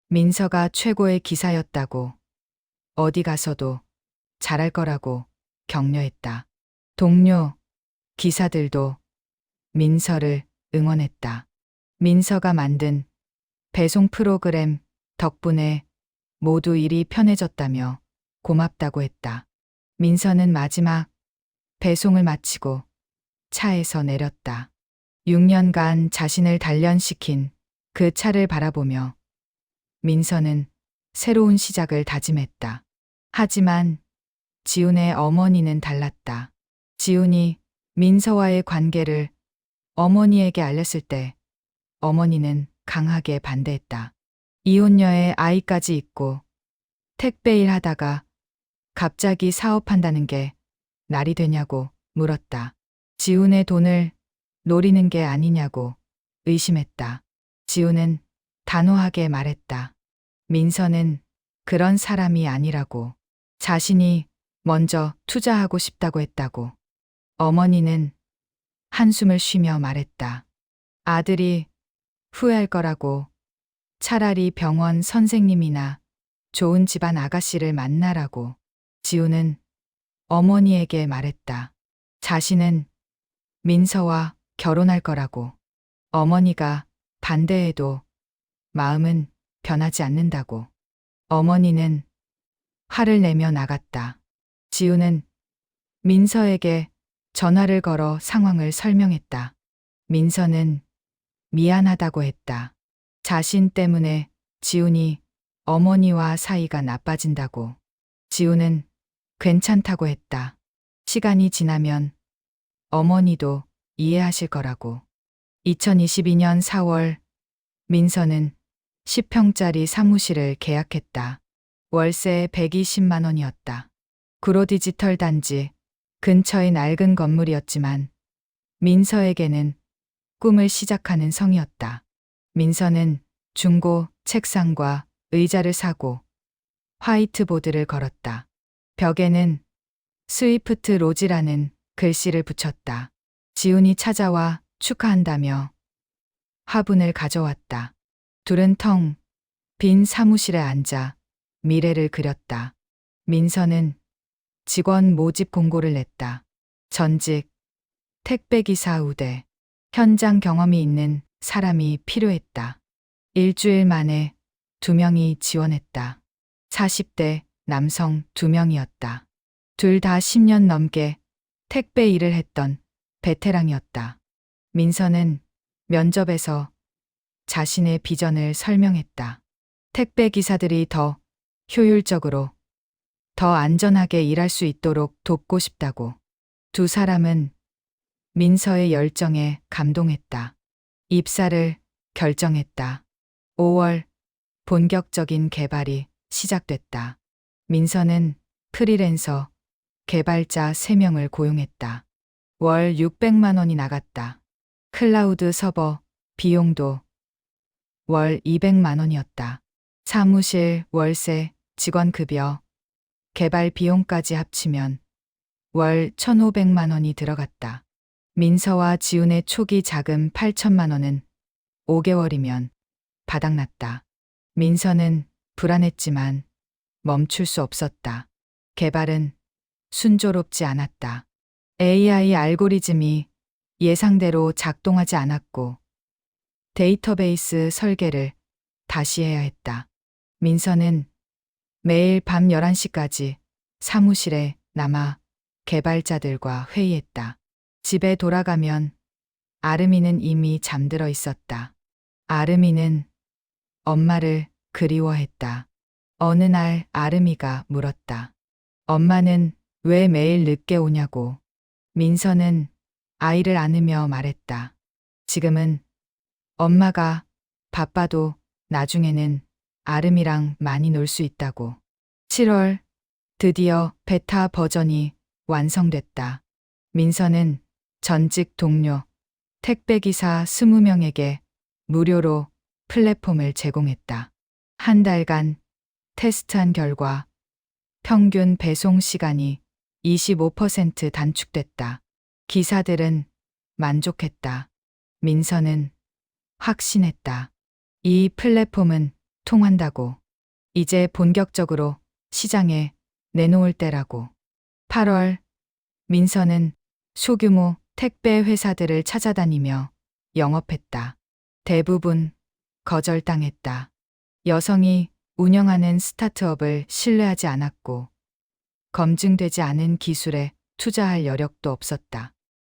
민서가 최고의 기사였다고. 어디 가서도 잘할 거라고 격려했다. 동료, 기사들도 민서를 응원했다. 민서가 만든 배송 프로그램 덕분에 모두 일이 편해졌다며 고맙다고 했다. 민서는 마지막 배송을 마치고 차에서 내렸다. 6년간 자신을 단련시킨 그 차를 바라보며 민서는 새로운 시작을 다짐했다. 하지만 지훈의 어머니는 달랐다. 지훈이 민서와의 관계를 어머니에게 알렸을 때 어머니는 강하게 반대했다. 이혼녀의 아이까지 있고 택배 일 하다가 갑자기 사업한다는 게 말이 되냐고 물었다. 지훈의 돈을 노리는 게 아니냐고 의심했다. 지훈은 단호하게 말했다. 민서는 그런 사람이 아니라고. 자신이 먼저 투자하고 싶다고 했다고. 어머니는 한숨을 쉬며 말했다. 아들이 후회할 거라고. 차라리 병원 선생님이나 좋은 집안 아가씨를 만나라고. 지훈은 어머니에게 말했다. 자신은 민서와 결혼할 거라고. 어머니가 반대해도 마음은 변하지 않는다고. 어머니는 화를 내며 나갔다. 지우는 민서에게 전화를 걸어 상황을 설명했다. 민서는 미안하다고 했다. 자신 때문에 지훈이 어머니와 사이가 나빠진다고. 지훈은 괜찮다고 했다. 시간이 지나면 어머니도 이해하실 거라고. 2022년 4월 민서는 10평짜리 사무실을 계약했다. 월세 120만 원이었다. 구로 디지털 단지 근처의 낡은 건물이었지만 민서에게는 꿈을 시작하는 성이었다. 민서는 중고 책상과 의자를 사고 화이트보드를 걸었다. 벽에는 스위프트 로지라는 글씨를 붙였다. 지훈이 찾아와 축하한다며 화분을 가져왔다. 둘은 텅 빈 사무실에 앉아 미래를 그렸다. 민서는 직원 모집 공고를 냈다. 전직 택배기사 우대. 현장 경험이 있는 사람이 필요했다. 일주일 만에 2명이 지원했다. 40대 남성 2명이었다. 둘 다 10년 넘게 택배 일을 했던 베테랑이었다. 민서는 면접에서 자신의 비전을 설명했다. 택배 기사들이 더 효율적으로, 더 안전하게 일할 수 있도록 돕고 싶다고. 두 사람은 민서의 열정에 감동했다. 입사를 결정했다. 5월 본격적인 개발이 시작됐다. 민서는 프리랜서 개발자 3명을 고용했다. 월 600만 원이 나갔다. 클라우드 서버 비용도 월 200만 원이었다. 사무실, 월세, 직원급여, 개발 비용까지 합치면 월 1,500만 원이 들어갔다. 민서와 지훈의 초기 자금 8천만 원은 5개월이면 바닥났다. 민서는 불안했지만 멈출 수 없었다. 개발은 순조롭지 않았다. AI 알고리즘이 예상대로 작동하지 않았고 데이터베이스 설계를 다시 해야 했다. 민서는 매일 밤 11시까지 사무실에 남아 개발자들과 회의했다. 집에 돌아가면 아름이는 이미 잠들어 있었다. 아름이는 엄마를 그리워했다. 어느 날 아름이가 물었다. 엄마는 왜 매일 늦게 오냐고. 민서는 아이를 안으며 말했다. 지금은 엄마가 바빠도 나중에는 아름이랑 많이 놀 수 있다고. 7월 드디어 베타 버전이 완성됐다. 민서는 전직 동료 택배기사 20명에게 무료로 플랫폼을 제공했다. 한 달간 테스트한 결과 평균 배송 시간이 25% 단축됐다. 기사들은 만족했다. 민서는 확신했다. 이 플랫폼은 통한다고. 이제 본격적으로 시장에 내놓을 때라고. 8월 민서는 소규모 택배 회사들을 찾아다니며 영업했다. 대부분 거절당했다. 여성이 운영하는 스타트업을 신뢰하지 않았고 검증되지 않은 기술에 투자할 여력도 없었다.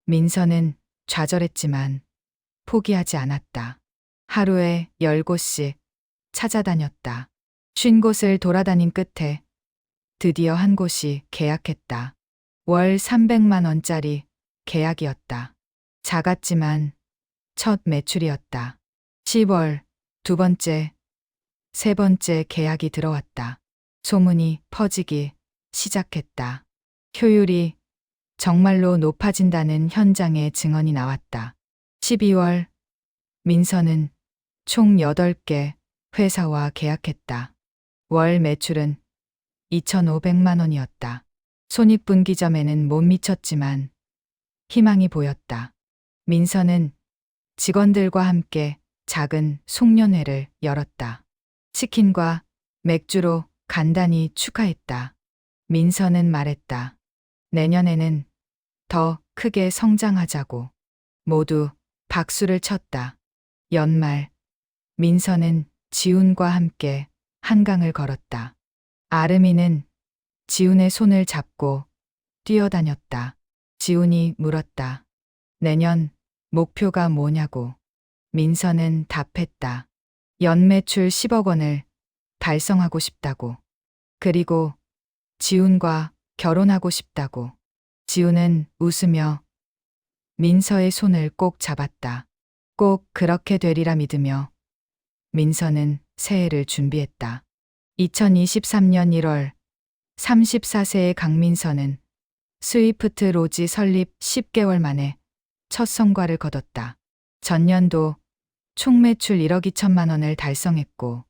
민서는 좌절했지만 포기하지 않았다. 하루에 10곳씩 찾아다녔다. 50곳을 돌아다닌 끝에 드디어 한 곳이 계약했다. 월 300만 원짜리 계약이었다. 작았지만 첫 매출이었다. 10월 두 번째, 세 번째 계약이 들어왔다. 소문이 퍼지기 시작했다. 효율이 정말로 높아진다는 현장의 증언이 나왔다. 12월 민서는 총 8개 회사와 계약했다. 월 매출은 2,500만 원이었다. 손익분기점에는 못 미쳤지만 희망이 보였다. 민서는 직원들과 함께 작은 송년회를 열었다. 치킨과 맥주로 간단히 축하했다. 민서는 말했다. 내년에는 더 크게 성장하자고. 모두 박수를 쳤다. 연말 민서는 지훈과 함께 한강을 걸었다. 아름이는 지훈의 손을 잡고 뛰어다녔다. 지훈이 물었다. 내년 목표가 뭐냐고. 민서는 답했다. 연매출 10억 원을 달성하고 싶다고. 그리고 지훈과 결혼하고 싶다고. 지훈은 웃으며 민서의 손을 꼭 잡았다. 꼭 그렇게 되리라 믿으며 민서는 새해를 준비했다. 2023년 1월 34세의 강민서는 스위프트 로지 설립 10개월 만에 첫 성과를 거뒀다. 전년도 총 매출 1억 2천만 원을 달성했고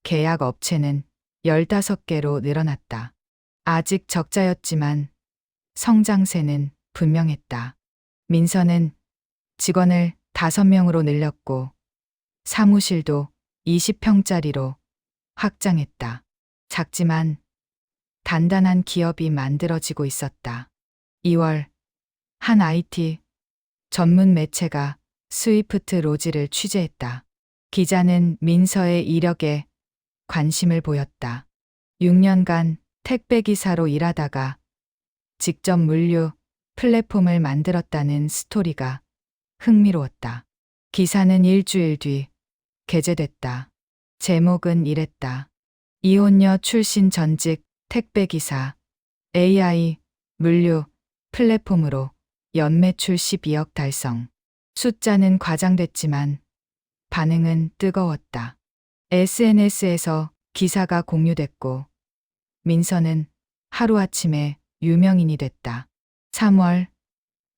계약 업체는 15개로 늘어났다. 아직 적자였지만 성장세는 분명했다. 민서는 직원을 5명으로 늘렸고 사무실도 20평짜리로 확장했다. 작지만 단단한 기업이 만들어지고 있었다. 2월 한 IT 전문 매체가 스위프트 로지를 취재했다. 기자는 민서의 이력에 관심을 보였다. 6년간 택배기사로 일하다가 직접 물류 플랫폼을 만들었다는 스토리가 흥미로웠다. 기사는 일주일 뒤 게재됐다. 제목은 이랬다. 이혼녀 출신 전직 택배기사 AI 물류 플랫폼으로 연매출 12억 달성. 숫자는 과장됐지만 반응은 뜨거웠다. SNS에서 기사가 공유됐고 민서는 하루아침에 유명인이 됐다. 3월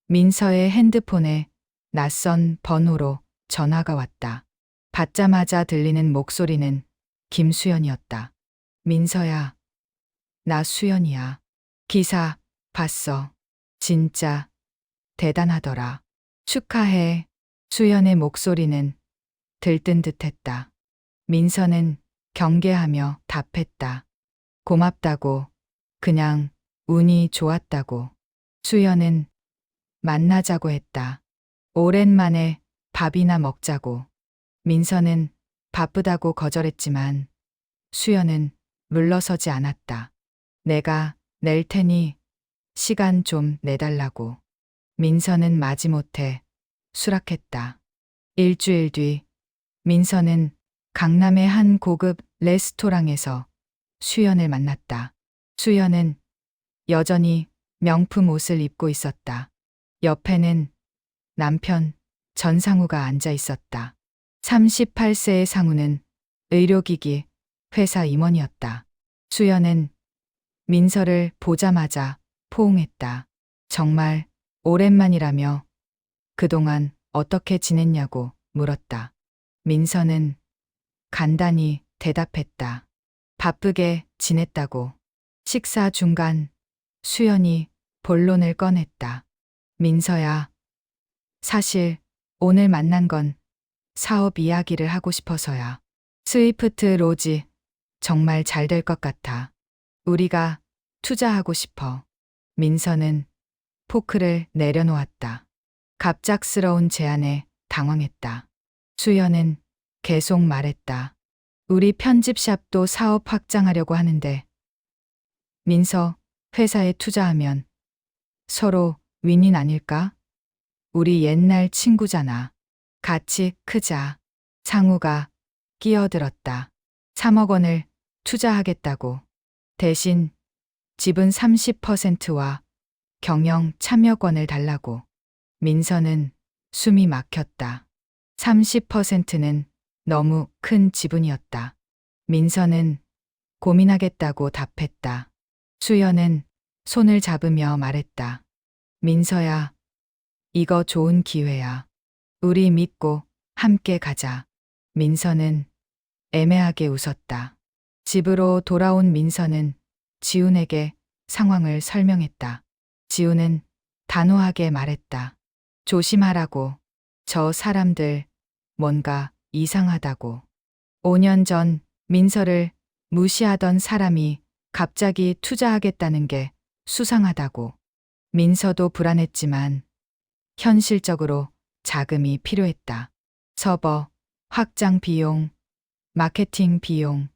민서의 핸드폰에 낯선 번호로 전화가 왔다. 받자마자 들리는 목소리는 김수연이었다. 민서야, 나 수연이야. 기사 봤어. 진짜 대단하더라. 축하해. 수연의 목소리는 들뜬 듯했다. 민서는 경계하며 답했다. 고맙다고. 그냥 운이 좋았다고. 수연은 만나자고 했다. 오랜만에 밥이나 먹자고. 민서는 바쁘다고 거절했지만 수연은 물러서지 않았다. 내가 낼 테니 시간 좀 내달라고. 민서는 마지못해 수락했다. 일주일 뒤 민서는 강남의 한 고급 레스토랑에서 수연을 만났다. 수연은 여전히 명품 옷을 입고 있었다. 옆에는 남편 전상우가 앉아 있었다. 38세의 상우는 의료기기 회사 임원이었다. 수연은 민서를 보자마자 포옹했다. 정말 오랜만이라며 그동안 어떻게 지냈냐고 물었다. 민서는 간단히 대답했다. 바쁘게 지냈다고. 식사 중간 수연이 본론을 꺼냈다. 민서야, 사실 오늘 만난 건 사업 이야기를 하고 싶어서야. 스위프트 로지 정말 잘 될 것 같아. 우리가 투자하고 싶어. 민서는 포크를 내려놓았다. 갑작스러운 제안에 당황했다. 수연은 계속 말했다. 우리 편집샵도 사업 확장하려고 하는데 민서 회사에 투자하면 서로 윈윈 아닐까? 우리 옛날 친구잖아. 같이 크자. 상우가 끼어들었다. 3억 원을 투자하겠다고. 대신 지분 30%와 경영 참여권을 달라고. 민서는 숨이 막혔다. 30%는 너무 큰 지분이었다. 민서는 고민하겠다고 답했다. 수연은 손을 잡으며 말했다. 민서야, 이거 좋은 기회야. 우리 믿고 함께 가자. 민서는 애매하게 웃었다. 집으로 돌아온 민서는 지훈에게 상황을 설명했다. 지훈은 단호하게 말했다. 조심하라고. 저 사람들 뭔가 이상하다고. 5년 전 민서를 무시하던 사람이 갑자기 투자하겠다는 게 수상하다고. 민서도 불안했지만 현실적으로 자금이 필요했다. 서버, 확장 비용, 마케팅 비용,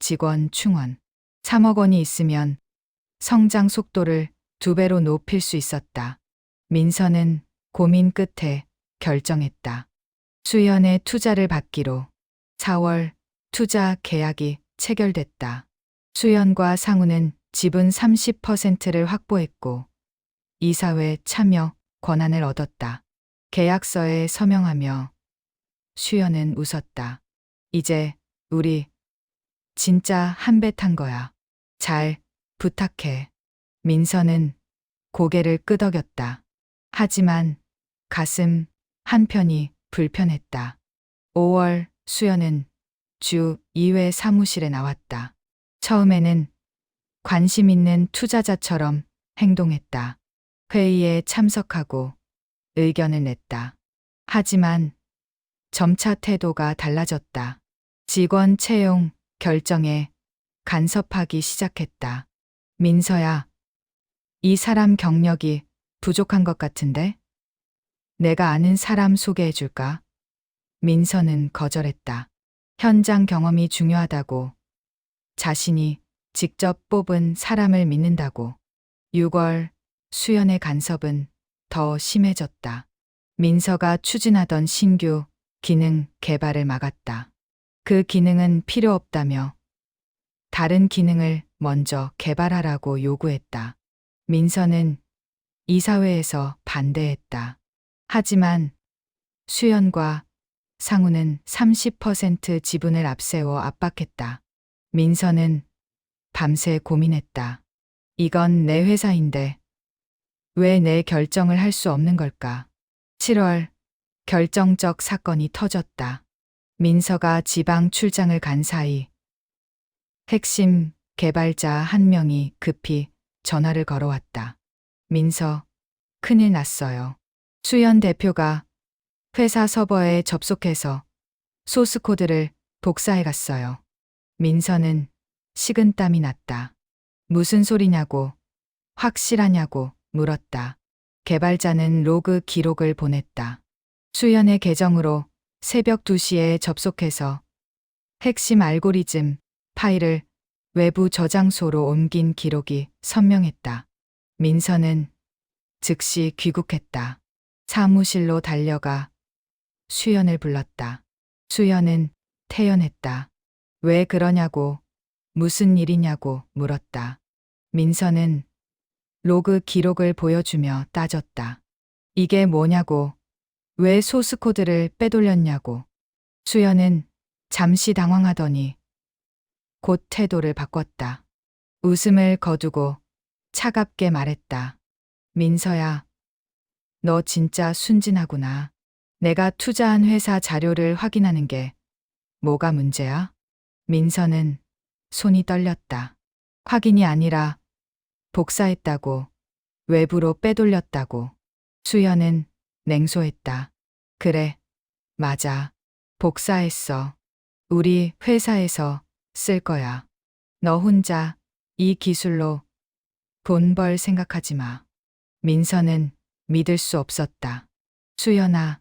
직원 충원. 3억 원이 있으면 성장 속도를 2배로 높일 수 있었다. 민서는 고민 끝에 결정했다. 수연의 투자를 받기로. 4월 투자 계약이 체결됐다. 수연과 상우는 지분 30%를 확보했고 이사회 참여 권한을 얻었다. 계약서에 서명하며 수연은 웃었다. 이제 우리 진짜 한 배 탄 거야. 잘 부탁해. 민서는 고개를 끄덕였다. 하지만 가슴 한편이 불편했다. 5월 수연은 주 2회 사무실에 나왔다. 처음에는 관심 있는 투자자처럼 행동했다. 회의에 참석하고 의견을 냈다. 하지만 점차 태도가 달라졌다. 직원 채용 결정에 간섭하기 시작했다. 민서야, 이 사람 경력이 부족한 것 같은데? 내가 아는 사람 소개해 줄까? 민서는 거절했다. 현장 경험이 중요하다고. 자신이 직접 뽑은 사람을 믿는다고. 6월 수연의 간섭은 더 심해졌다. 민서가 추진하던 신규 기능 개발을 막았다. 그 기능은 필요 없다며 다른 기능을 먼저 개발하라고 요구했다. 민서는 이사회에서 반대했다. 하지만 수연과 상우는 30% 지분을 앞세워 압박했다. 민서는 밤새 고민했다. 이건 내 회사인데 왜 내 결정을 할 수 없는 걸까? 7월 결정적 사건이 터졌다. 민서가 지방 출장을 간 사이 핵심 개발자 한 명이 급히 전화를 걸어왔다. 민서, 큰일 났어요. 수연 대표가 회사 서버에 접속해서 소스 코드를 복사해 갔어요. 민서는 식은땀이 났다. 무슨 소리냐고, 확실하냐고 물었다. 개발자는 로그 기록을 보냈다. 수연의 계정으로 새벽 2시에 접속해서 핵심 알고리즘 파일을 외부 저장소로 옮긴 기록이 선명했다. 민서는 즉시 귀국했다. 사무실로 달려가 수연을 불렀다. 수연은 태연했다. 왜 그러냐고, 무슨 일이냐고 물었다. 민서는 로그 기록을 보여주며 따졌다. 이게 뭐냐고, 왜 소스 코드를 빼돌렸냐고. 수연은 잠시 당황하더니 곧 태도를 바꿨다. 웃음을 거두고 차갑게 말했다. 민서야, 너 진짜 순진하구나. 내가 투자한 회사 자료를 확인하는 게 뭐가 문제야? 민서는 손이 떨렸다. 확인이 아니라 복사했다고, 외부로 빼돌렸다고. 수연은 냉소했다. 그래, 맞아. 복사했어. 우리 회사에서 쓸 거야. 너 혼자 이 기술로 돈 벌 생각하지 마. 민서는 믿을 수 없었다. 수연아,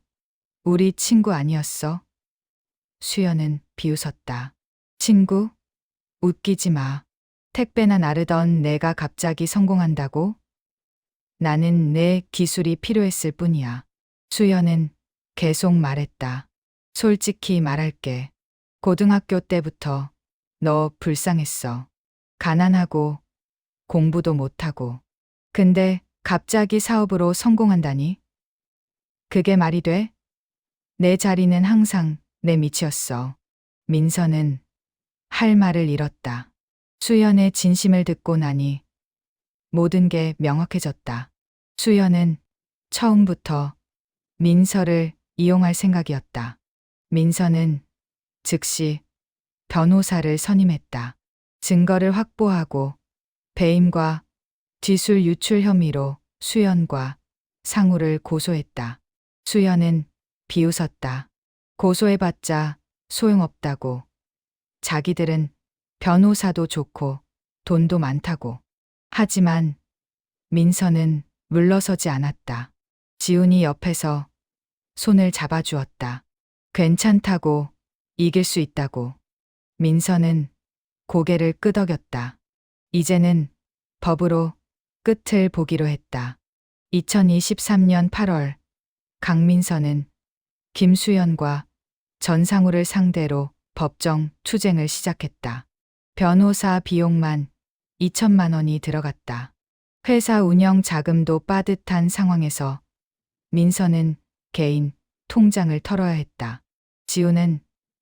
우리 친구 아니었어? 수연은 비웃었다. 친구? 웃기지 마. 택배나 나르던 내가 갑자기 성공한다고? 나는 내 기술이 필요했을 뿐이야. 수연은 계속 말했다. 솔직히 말할게. 고등학교 때부터 너 불쌍했어. 가난하고 공부도 못하고. 근데 갑자기 사업으로 성공한다니? 그게 말이 돼? 내 자리는 항상 내 밑이었어. 민서는 할 말을 잃었다. 수연의 진심을 듣고 나니 모든 게 명확해졌다. 수연은 처음부터 민서를 이용할 생각이었다. 민서는 즉시 변호사를 선임했다. 증거를 확보하고 배임과 기술 유출 혐의로 수연과 상우를 고소했다. 수연은 비웃었다. 고소해봤자 소용없다고. 자기들은 변호사도 좋고 돈도 많다고. 하지만 민서는 물러서지 않았다. 지훈이 옆에서 손을 잡아주었다. 괜찮다고, 이길 수 있다고. 민서는 고개를 끄덕였다. 이제는 법으로 끝을 보기로 했다. 2023년 8월 강민서는 김수연과 전상우를 상대로 법정 투쟁을 시작했다. 변호사 비용만 2천만 원이 들어갔다. 회사 운영 자금도 빠듯한 상황에서 민서는 개인 통장을 털어야 했다. 지우는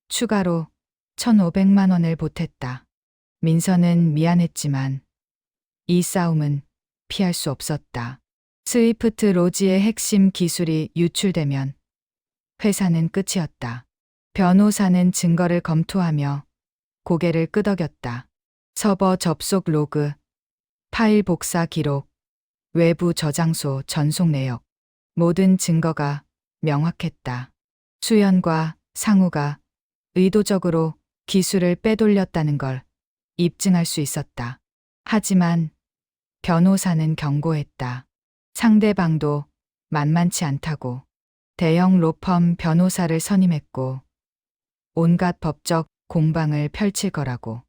추가로 1,500만 원을 보탰다. 민서는 미안했지만 이 싸움은 피할 수 없었다. 스위프트 로지의 핵심 기술이 유출되면 회사는 끝이었다. 변호사는 증거를 검토하며 고개를 끄덕였다. 서버 접속 로그, 파일 복사 기록, 외부 저장소 전송 내역. 모든 증거가 명확했다. 수연과 상우가 의도적으로 기술을 빼돌렸다는 걸 입증할 수 있었다. 하지만 변호사는 경고했다. 상대방도 만만치 않다고. 대형 로펌 변호사를 선임했고 온갖 법적 공방을 펼칠 거라고.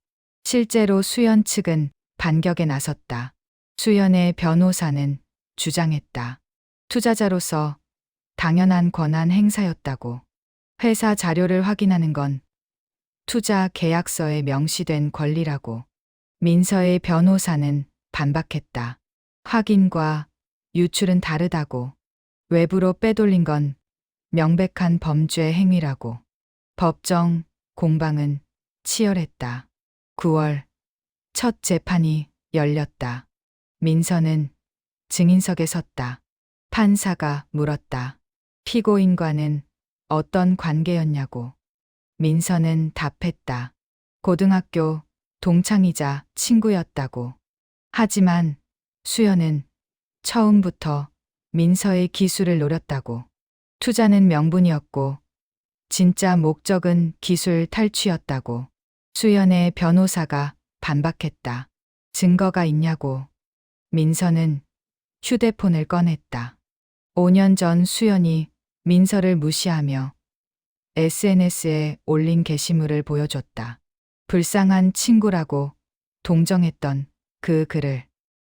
실제로 수연 측은 반격에 나섰다. 수연의 변호사는 주장했다. 투자자로서 당연한 권한 행사였다고. 회사 자료를 확인하는 건 투자 계약서에 명시된 권리라고. 민서의 변호사는 반박했다. 확인과 유출은 다르다고. 외부로 빼돌린 건 명백한 범죄 행위라고. 법정 공방은 치열했다. 9월 첫 재판이 열렸다. 민서는 증인석에 섰다. 판사가 물었다. 피고인과는 어떤 관계였냐고. 민서는 답했다. 고등학교 동창이자 친구였다고. 하지만 수연은 처음부터 민서의 기술을 노렸다고. 투자는 명분이었고 진짜 목적은 기술 탈취였다고. 수연의 변호사가 반박했다. 증거가 있냐고. 민서는 휴대폰을 꺼냈다. 5년 전 수연이 민서를 무시하며 SNS에 올린 게시물을 보여줬다. 불쌍한 친구라고 동정했던 그 글을.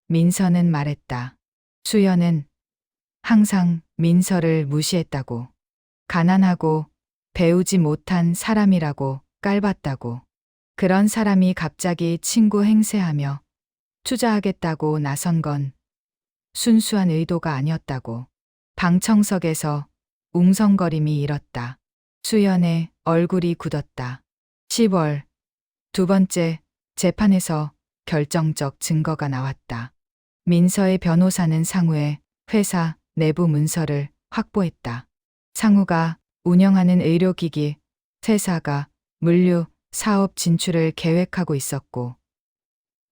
민서는 말했다. 수연은 항상 민서를 무시했다고. 가난하고 배우지 못한 사람이라고 깔봤다고. 그런 사람이 갑자기 친구 행세하며 투자하겠다고 나선 건 순수한 의도가 아니었다고. 방청석에서 웅성거림이 일었다. 수연의 얼굴이 굳었다. 10월 두 번째 재판에서 결정적 증거가 나왔다. 민서의 변호사는 상우의 회사 내부 문서를 확보했다. 상우가 운영하는 의료기기 회사가 물류 사업 진출을 계획하고 있었고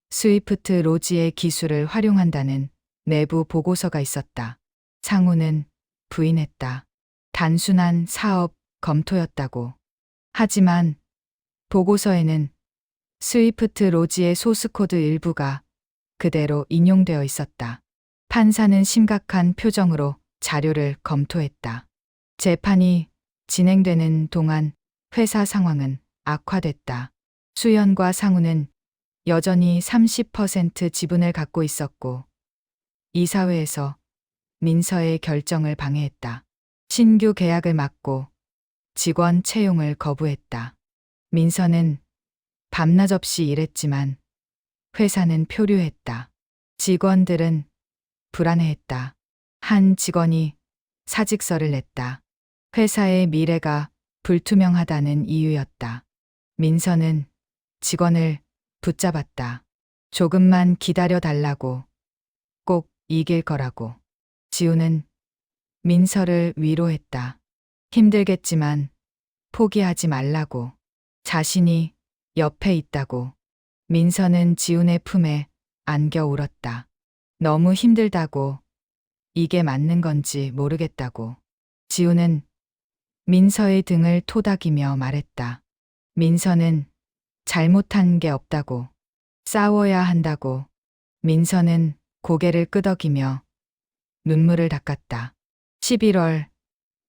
스위프트 로지의 기술을 활용한다는 내부 보고서가 있었다. 상우는 부인했다. 단순한 사업 검토였다고. 하지만 보고서에는 스위프트 로지의 소스코드 일부가 그대로 인용되어 있었다. 판사는 심각한 표정으로 자료를 검토했다. 재판이 진행되는 동안 회사 상황은 악화됐다. 수연과 상우는 여전히 30% 지분을 갖고 있었고 이사회에서 민서의 결정을 방해했다. 신규 계약을 막고 직원 채용을 거부했다. 민서는 밤낮 없이 일했지만 회사는 표류했다. 직원들은 불안해했다. 한 직원이 사직서를 냈다. 회사의 미래가 불투명하다는 이유였다. 민서는 직원을 붙잡았다. 조금만 기다려 달라고. 꼭 이길 거라고. 지우는 민서를 위로했다. 힘들겠지만 포기하지 말라고. 자신이 옆에 있다고. 민서는 지훈의 품에 안겨 울었다. 너무 힘들다고. 이게 맞는 건지 모르겠다고. 지훈은 민서의 등을 토닥이며 말했다. 민서는 잘못한 게 없다고. 싸워야 한다고. 민서는 고개를 끄덕이며 눈물을 닦았다. 11월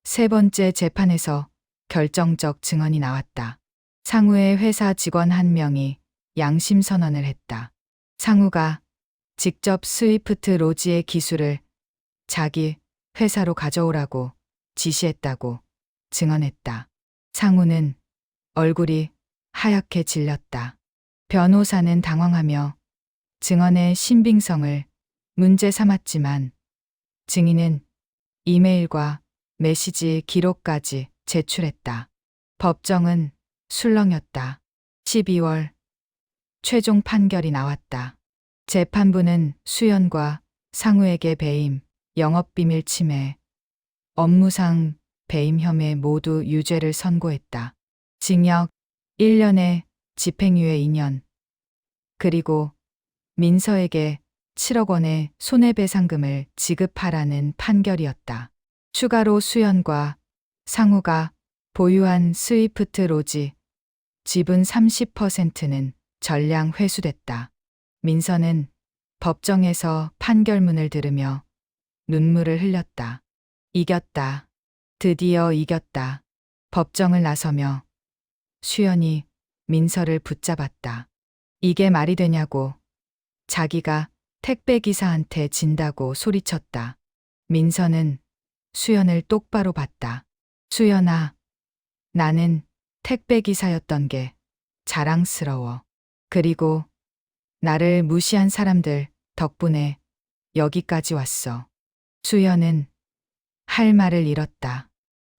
세 번째 재판에서 결정적 증언이 나왔다. 상우의 회사 직원 한 명이 양심 선언을 했다. 상우가 직접 스위프트 로지의 기술을 자기 회사로 가져오라고 지시했다고 증언했다. 상우는 얼굴이 하얗게 질렸다. 변호사는 당황하며 증언의 신빙성을 문제 삼았지만 증인은 이메일과 메시지 기록까지 제출했다. 법정은 술렁였다. 12월 최종 판결이 나왔다. 재판부는 수연과 상우에게 배임, 영업비밀 침해, 업무상 배임 혐의 모두 유죄를 선고했다. 징역 1년에 집행유예 2년, 그리고 민서에게 7억 원의 손해배상금을 지급하라는 판결이었다. 추가로 수연과 상우가 보유한 스위프트 로지 지분 30%는 전량 회수됐다. 민서는 법정에서 판결문을 들으며 눈물을 흘렸다. 이겼다. 드디어 이겼다. 법정을 나서며 수연이 민서를 붙잡았다. 이게 말이 되냐고. 자기가 택배기사한테 진다고 소리쳤다. 민서는 수연을 똑바로 봤다. 수연아, 나는 택배기사였던 게 자랑스러워. 그리고 나를 무시한 사람들 덕분에 여기까지 왔어. 수연은 할 말을 잃었다.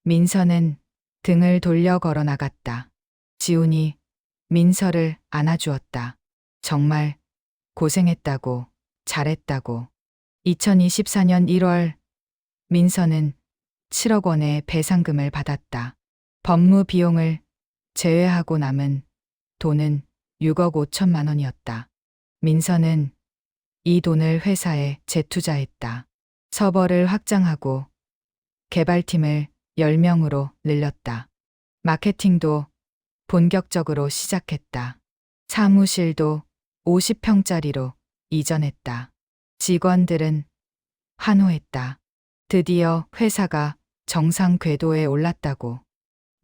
민서는 등을 돌려 걸어 나갔다. 지훈이 민서를 안아주었다. 정말 고생했다고, 잘했다고. 2024년 1월 민서는 7억 원의 배상금을 받았다. 법무 비용을 제외하고 남은 돈은 6억 5천만 원이었다. 민서는 이 돈을 회사에 재투자했다. 서버를 확장하고 개발팀을 10명으로 늘렸다. 마케팅도 본격적으로 시작했다. 사무실도 50평짜리로 이전했다. 직원들은 환호했다. 드디어 회사가 정상 궤도에 올랐다고.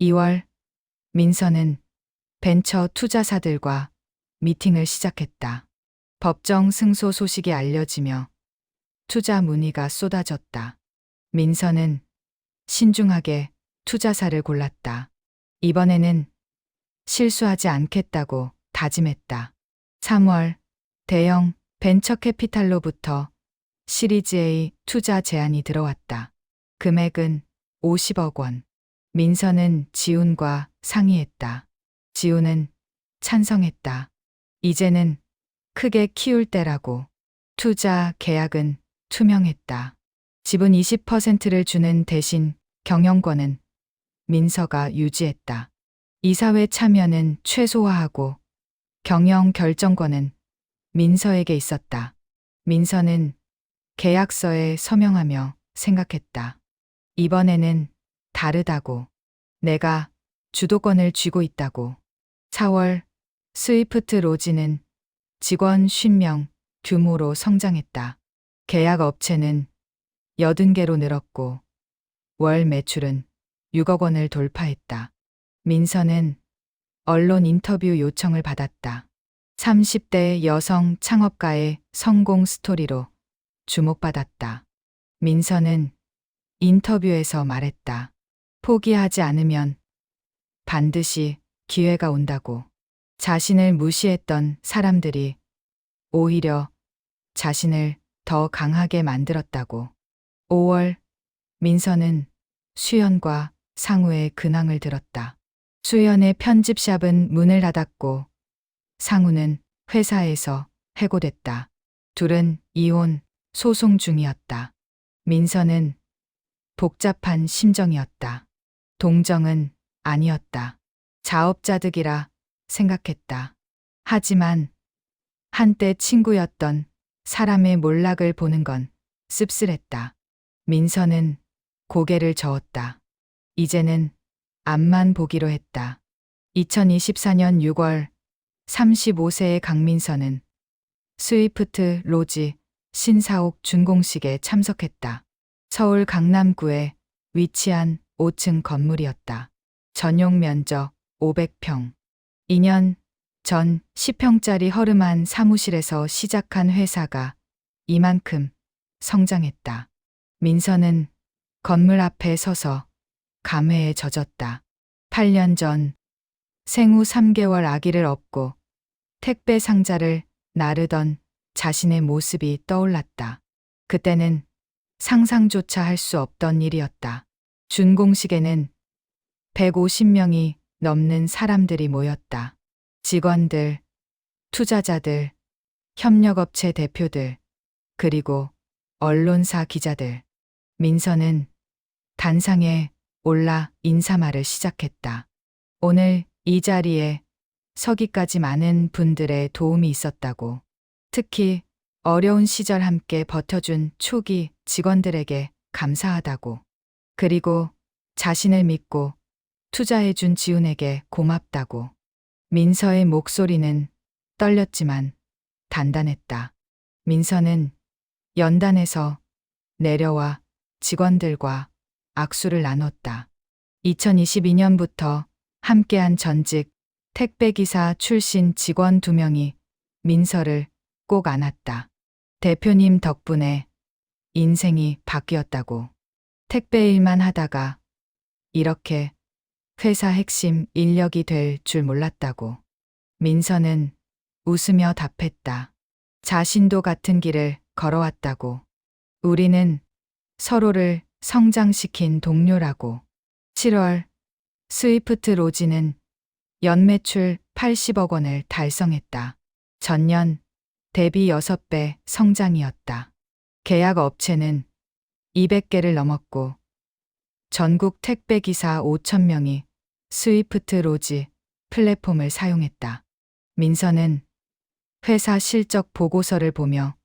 2월 민서는 벤처 투자사들과 미팅을 시작했다. 법정 승소 소식이 알려지며 투자 문의가 쏟아졌다. 민서는 신중하게 투자사를 골랐다. 이번에는 실수하지 않겠다고 다짐했다. 3월 대형 벤처 캐피탈로부터 시리즈 A 투자 제안이 들어왔다. 금액은 50억 원. 민서는 지훈과 상의했다. 지훈은 찬성했다. 이제는 크게 키울 때라고. 투자 계약은 투명했다. 지분 20%를 주는 대신 경영권은 민서가 유지했다. 이사회 참여는 최소화하고 경영 결정권은 민서에게 있었다. 민서는 계약서에 서명하며 생각했다. 이번에는 다르다고. 내가 주도권을 쥐고 있다고. 4월 스위프트 로지는 직원 50명 규모로 성장했다. 계약 업체는 80개로 늘었고 월 매출은 6억 원을 돌파했다. 민서는 언론 인터뷰 요청을 받았다. 30대 여성 창업가의 성공 스토리로 주목받았다. 민서는 인터뷰에서 말했다. 포기하지 않으면 반드시 기회가 온다고. 자신을 무시했던 사람들이 오히려 자신을 더 강하게 만들었다고. 5월 민서는 수연과 상우의 근황을 들었다. 수연의 편집샵은 문을 닫았고 상우는 회사에서 해고됐다. 둘은 이혼 소송 중이었다. 민서는 복잡한 심정이었다. 동정은 아니었다. 자업자득이라 생각했다. 하지만 한때 친구였던 사람의 몰락을 보는 건 씁쓸했다. 민서는 고개를 저었다. 이제는 앞만 보기로 했다. 2024년 6월 35세의 강민서는 스위프트 로지 신사옥 준공식에 참석했다. 서울 강남구에 위치한 5층 건물이었다. 전용 면적 500평. 2년 전 10평짜리 허름한 사무실에서 시작한 회사가 이만큼 성장했다. 민서는 건물 앞에 서서 감회에 젖었다. 8년 전 생후 3개월 아기를 업고 택배 상자를 나르던 자신의 모습이 떠올랐다. 그때는 상상조차 할 수 없던 일이었다. 준공식에는 150명이 넘는 사람들이 모였다. 직원들, 투자자들, 협력업체 대표들, 그리고 언론사 기자들. 민서는 단상에 올라 인사말을 시작했다. 오늘 이 자리에 서기까지 많은 분들의 도움이 있었다고. 특히 어려운 시절 함께 버텨준 초기 직원들에게 감사하다고. 그리고 자신을 믿고 투자해준 지훈에게 고맙다고. 민서의 목소리는 떨렸지만 단단했다. 민서는 연단에서 내려와 직원들과 악수를 나눴다. 2022년부터 함께한 전직 택배기사 출신 직원 2명이 민서를 꼭 안았다. 대표님 덕분에 인생이 바뀌었다고. 택배 일만 하다가 이렇게 회사 핵심 인력이 될 줄 몰랐다고. 민서는 웃으며 답했다. 자신도 같은 길을 걸어왔다고. 우리는 서로를 성장시킨 동료라고. 7월 스위프트 로지는 연매출 80억 원을 달성했다. 전년 대비 6배 성장이었다. 계약 업체는 200개를 넘었고 전국 택배기사 5,000명이 스위프트 로지 플랫폼을 사용했다. 민서는 회사 실적 보고서를 보며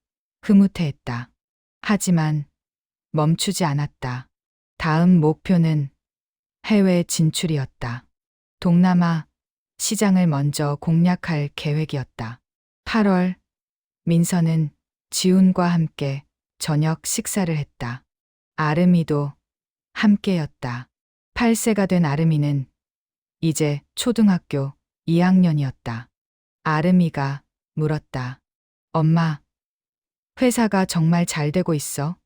흐뭇해했다. 하지만 멈추지 않았다. 다음 목표는 해외 진출이었다. 동남아 시장을 먼저 공략할 계획이었다. 8월 민서는 지훈과 함께 저녁 식사를 했다. 아름이도 함께였다. 8세가 된 아름이는 이제 초등학교 2학년이었다. 아름이가 물었다. 엄마, 회사가 정말 잘 되고 있어?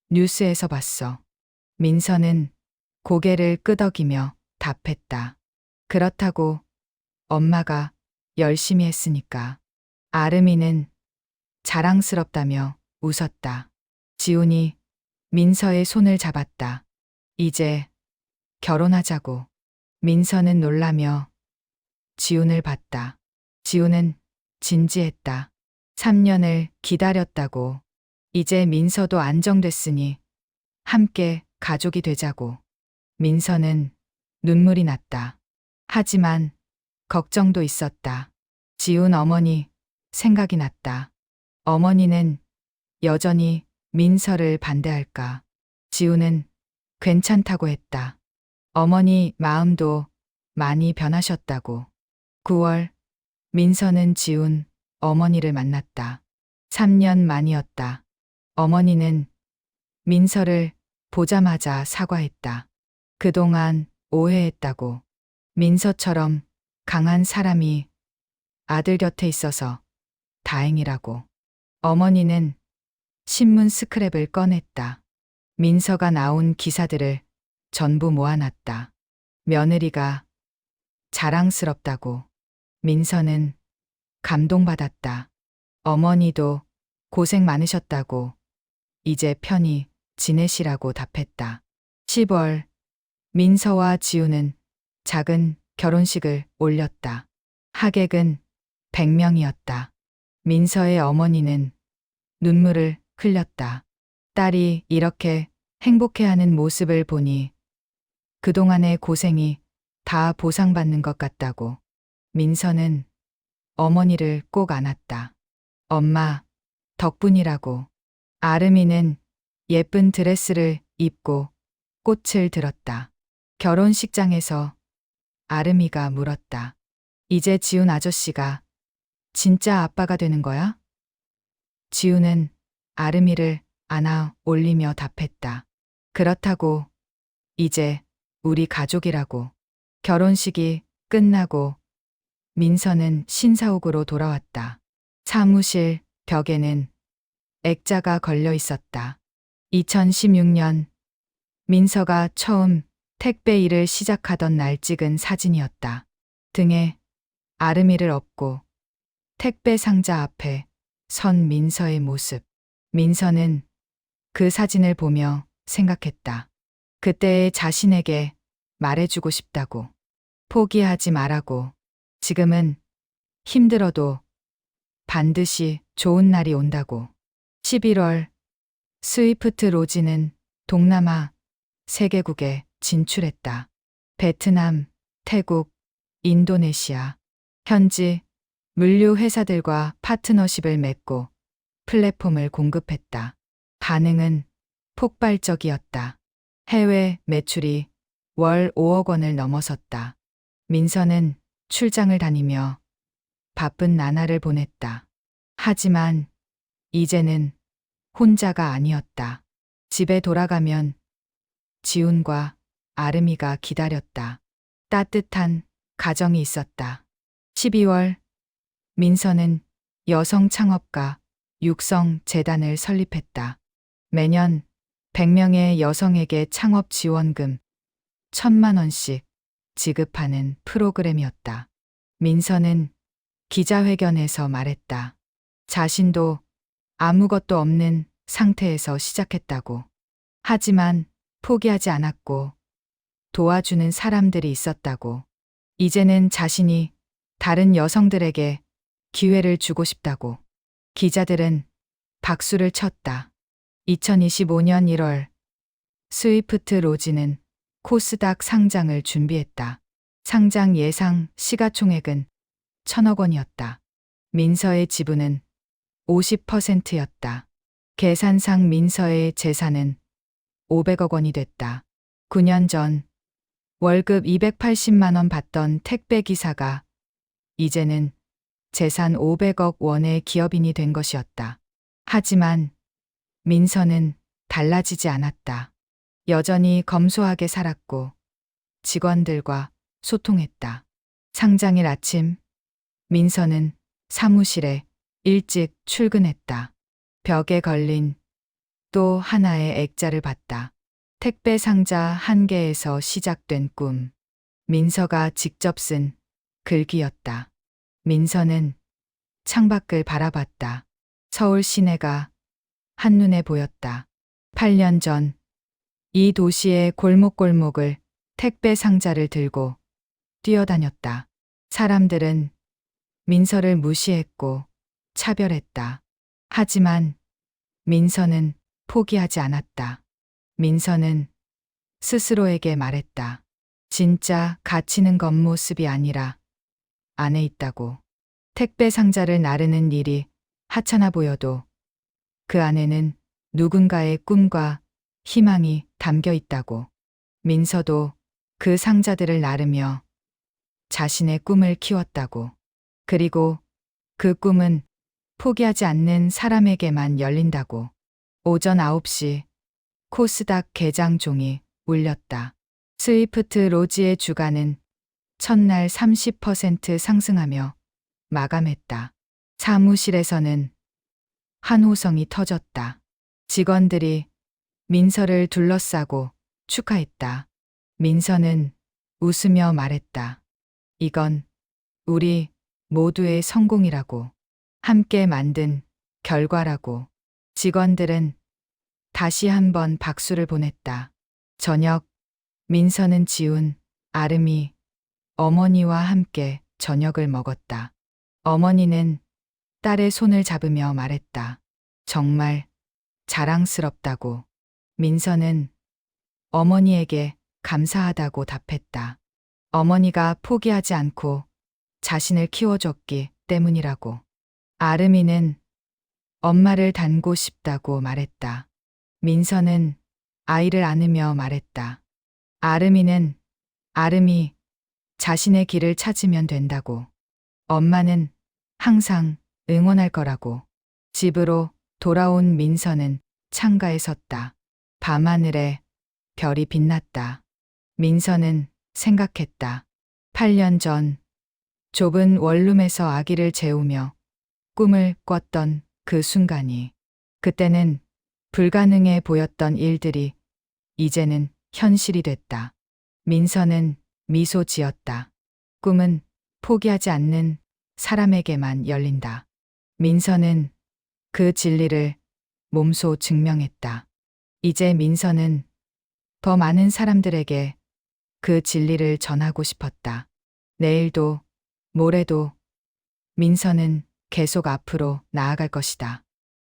뉴스에서 봤어. 민서는 고개를 끄덕이며 답했다. 그렇다고 엄마가 열심히 했으니까. 아름이는 자랑스럽다며 웃었다. 지훈이 민서의 손을 잡았다. 이제 결혼하자고. 민서는 놀라며 지훈을 봤다. 지훈은 진지했다. 3년을 기다렸다고. 이제 민서도 안정됐으니 함께 가족이 되자고. 민서는 눈물이 났다. 하지만 걱정도 있었다. 지훈 어머니 생각이 났다. 어머니는 여전히 민서를 반대할까? 지훈은 괜찮다고 했다. 어머니 마음도 많이 변하셨다고. 9월 민서는 지훈 어머니를 만났다. 3년 만이었다. 어머니는 민서를 보자마자 사과했다. 그동안 오해했다고. 민서처럼 강한 사람이 아들 곁에 있어서 다행이라고. 어머니는 신문 스크랩을 꺼냈다. 민서가 나온 기사들을 전부 모아놨다. 며느리가 자랑스럽다고. 민서는 감동받았다. 어머니도 고생 많으셨다고. 이제 편히 지내시라고 답했다. 10월 민서와 지우는 작은 결혼식을 올렸다. 하객은 100명이었다. 민서의 어머니는 눈물을 흘렸다. 딸이 이렇게 행복해하는 모습을 보니 그동안의 고생이 다 보상받는 것 같다고. 민서는 어머니를 꼭 안았다. 엄마, 덕분이라고. 아름이는 예쁜 드레스를 입고 꽃을 들었다. 결혼식장에서 아름이가 물었다. 이제 지훈 아저씨가 진짜 아빠가 되는 거야? 지훈은 아름이를 안아 올리며 답했다. 그렇다고. 이제 우리 가족이라고. 결혼식이 끝나고 민서는 신사옥으로 돌아왔다. 사무실 벽에는 액자가 걸려 있었다. 2016년 민서가 처음 택배 일을 시작하던 날 찍은 사진이었다. 등에 아름이를 업고 택배 상자 앞에 선 민서의 모습. 민서는 그 사진을 보며 생각했다. 그때의 자신에게 말해주고 싶다고. 포기하지 말라고. 지금은 힘들어도 반드시 좋은 날이 온다고. 11월 스위프트 로지는 동남아 3개국에 진출했다. 베트남, 태국, 인도네시아. 현지 물류 회사들과 파트너십을 맺고 플랫폼을 공급했다. 반응은 폭발적이었다. 해외 매출이 월 5억 원을 넘어섰다. 민서는 출장을 다니며 바쁜 나날을 보냈다. 하지만 이제는 혼자가 아니었다. 집에 돌아가면 지훈과 아름이가 기다렸다. 따뜻한 가정이 있었다. 12월 민서는 여성 창업가 육성 재단을 설립했다. 매년 100명의 여성에게 창업 지원금 1,000만 원씩 지급하는 프로그램이었다. 민서는 기자회견에서 말했다. 자신도 아무것도 없는 상태에서 시작했다고. 하지만 포기하지 않았고 도와주는 사람들이 있었다고. 이제는 자신이 다른 여성들에게 기회를 주고 싶다고. 기자들은 박수를 쳤다. 2025년 1월 스위프트 로지는 코스닥 상장을 준비했다. 상장 예상 시가총액은 1,000억 원이었다. 민서의 지분은 50%였다. 계산상 민서의 재산은 500억 원이 됐다. 9년 전 월급 280만 원 받던 택배 기사가 이제는 재산 500억 원의 기업인이 된 것이었다. 하지만 민서는 달라지지 않았다. 여전히 검소하게 살았고 직원들과 소통했다. 상장일 아침 민서는 사무실에 일찍 출근했다. 벽에 걸린 또 하나의 액자를 봤다. 택배 상자 1개에서 시작된 꿈. 민서가 직접 쓴 글귀였다. 민서는 창밖을 바라봤다. 서울 시내가 한눈에 보였다. 8년 전 이 도시의 골목골목을 택배 상자를 들고 뛰어다녔다. 사람들은 민서를 무시했고 차별했다. 하지만 민서는 포기하지 않았다. 민서는 스스로에게 말했다. 진짜 가치는 겉모습이 아니라 안에 있다고. 택배 상자를 나르는 일이 하찮아 보여도 그 안에는 누군가의 꿈과 희망이 담겨 있다고. 민서도 그 상자들을 나르며 자신의 꿈을 키웠다고. 그리고 그 꿈은 포기하지 않는 사람에게만 열린다고. 오전 9시 코스닥 개장 종이 울렸다. 스위프트 로지의 주가는 첫날 30% 상승하며 마감했다. 사무실에서는 환호성이 터졌다. 직원들이 민서를 둘러싸고 축하했다. 민서는 웃으며 말했다. 이건 우리 모두의 성공이라고. 함께 만든 결과라고. 직원들은 다시 한번 박수를 보냈다. 저녁 민서는 지훈, 아름이, 어머니와 함께 저녁을 먹었다. 어머니는 딸의 손을 잡으며 말했다. 정말 자랑스럽다고. 민서는 어머니에게 감사하다고 답했다. 어머니가 포기하지 않고 자신을 키워줬기 때문이라고. 아름이는 엄마를 닮고 싶다고 말했다. 민서는 아이를 안으며 말했다. 아름이 자신의 길을 찾으면 된다고. 엄마는 항상 응원할 거라고. 집으로 돌아온 민서는 창가에 섰다. 밤하늘에 별이 빛났다. 민서는 생각했다. 8년 전 좁은 원룸에서 아기를 재우며 꿈을 꿨던 그 순간이, 그때는 불가능해 보였던 일들이 이제는 현실이 됐다. 민서는 미소 지었다. 꿈은 포기하지 않는 사람에게만 열린다. 민서는 그 진리를 몸소 증명했다. 이제 민서는 더 많은 사람들에게 그 진리를 전하고 싶었다. 내일도 모레도 민서는 계속 앞으로 나아갈 것이다.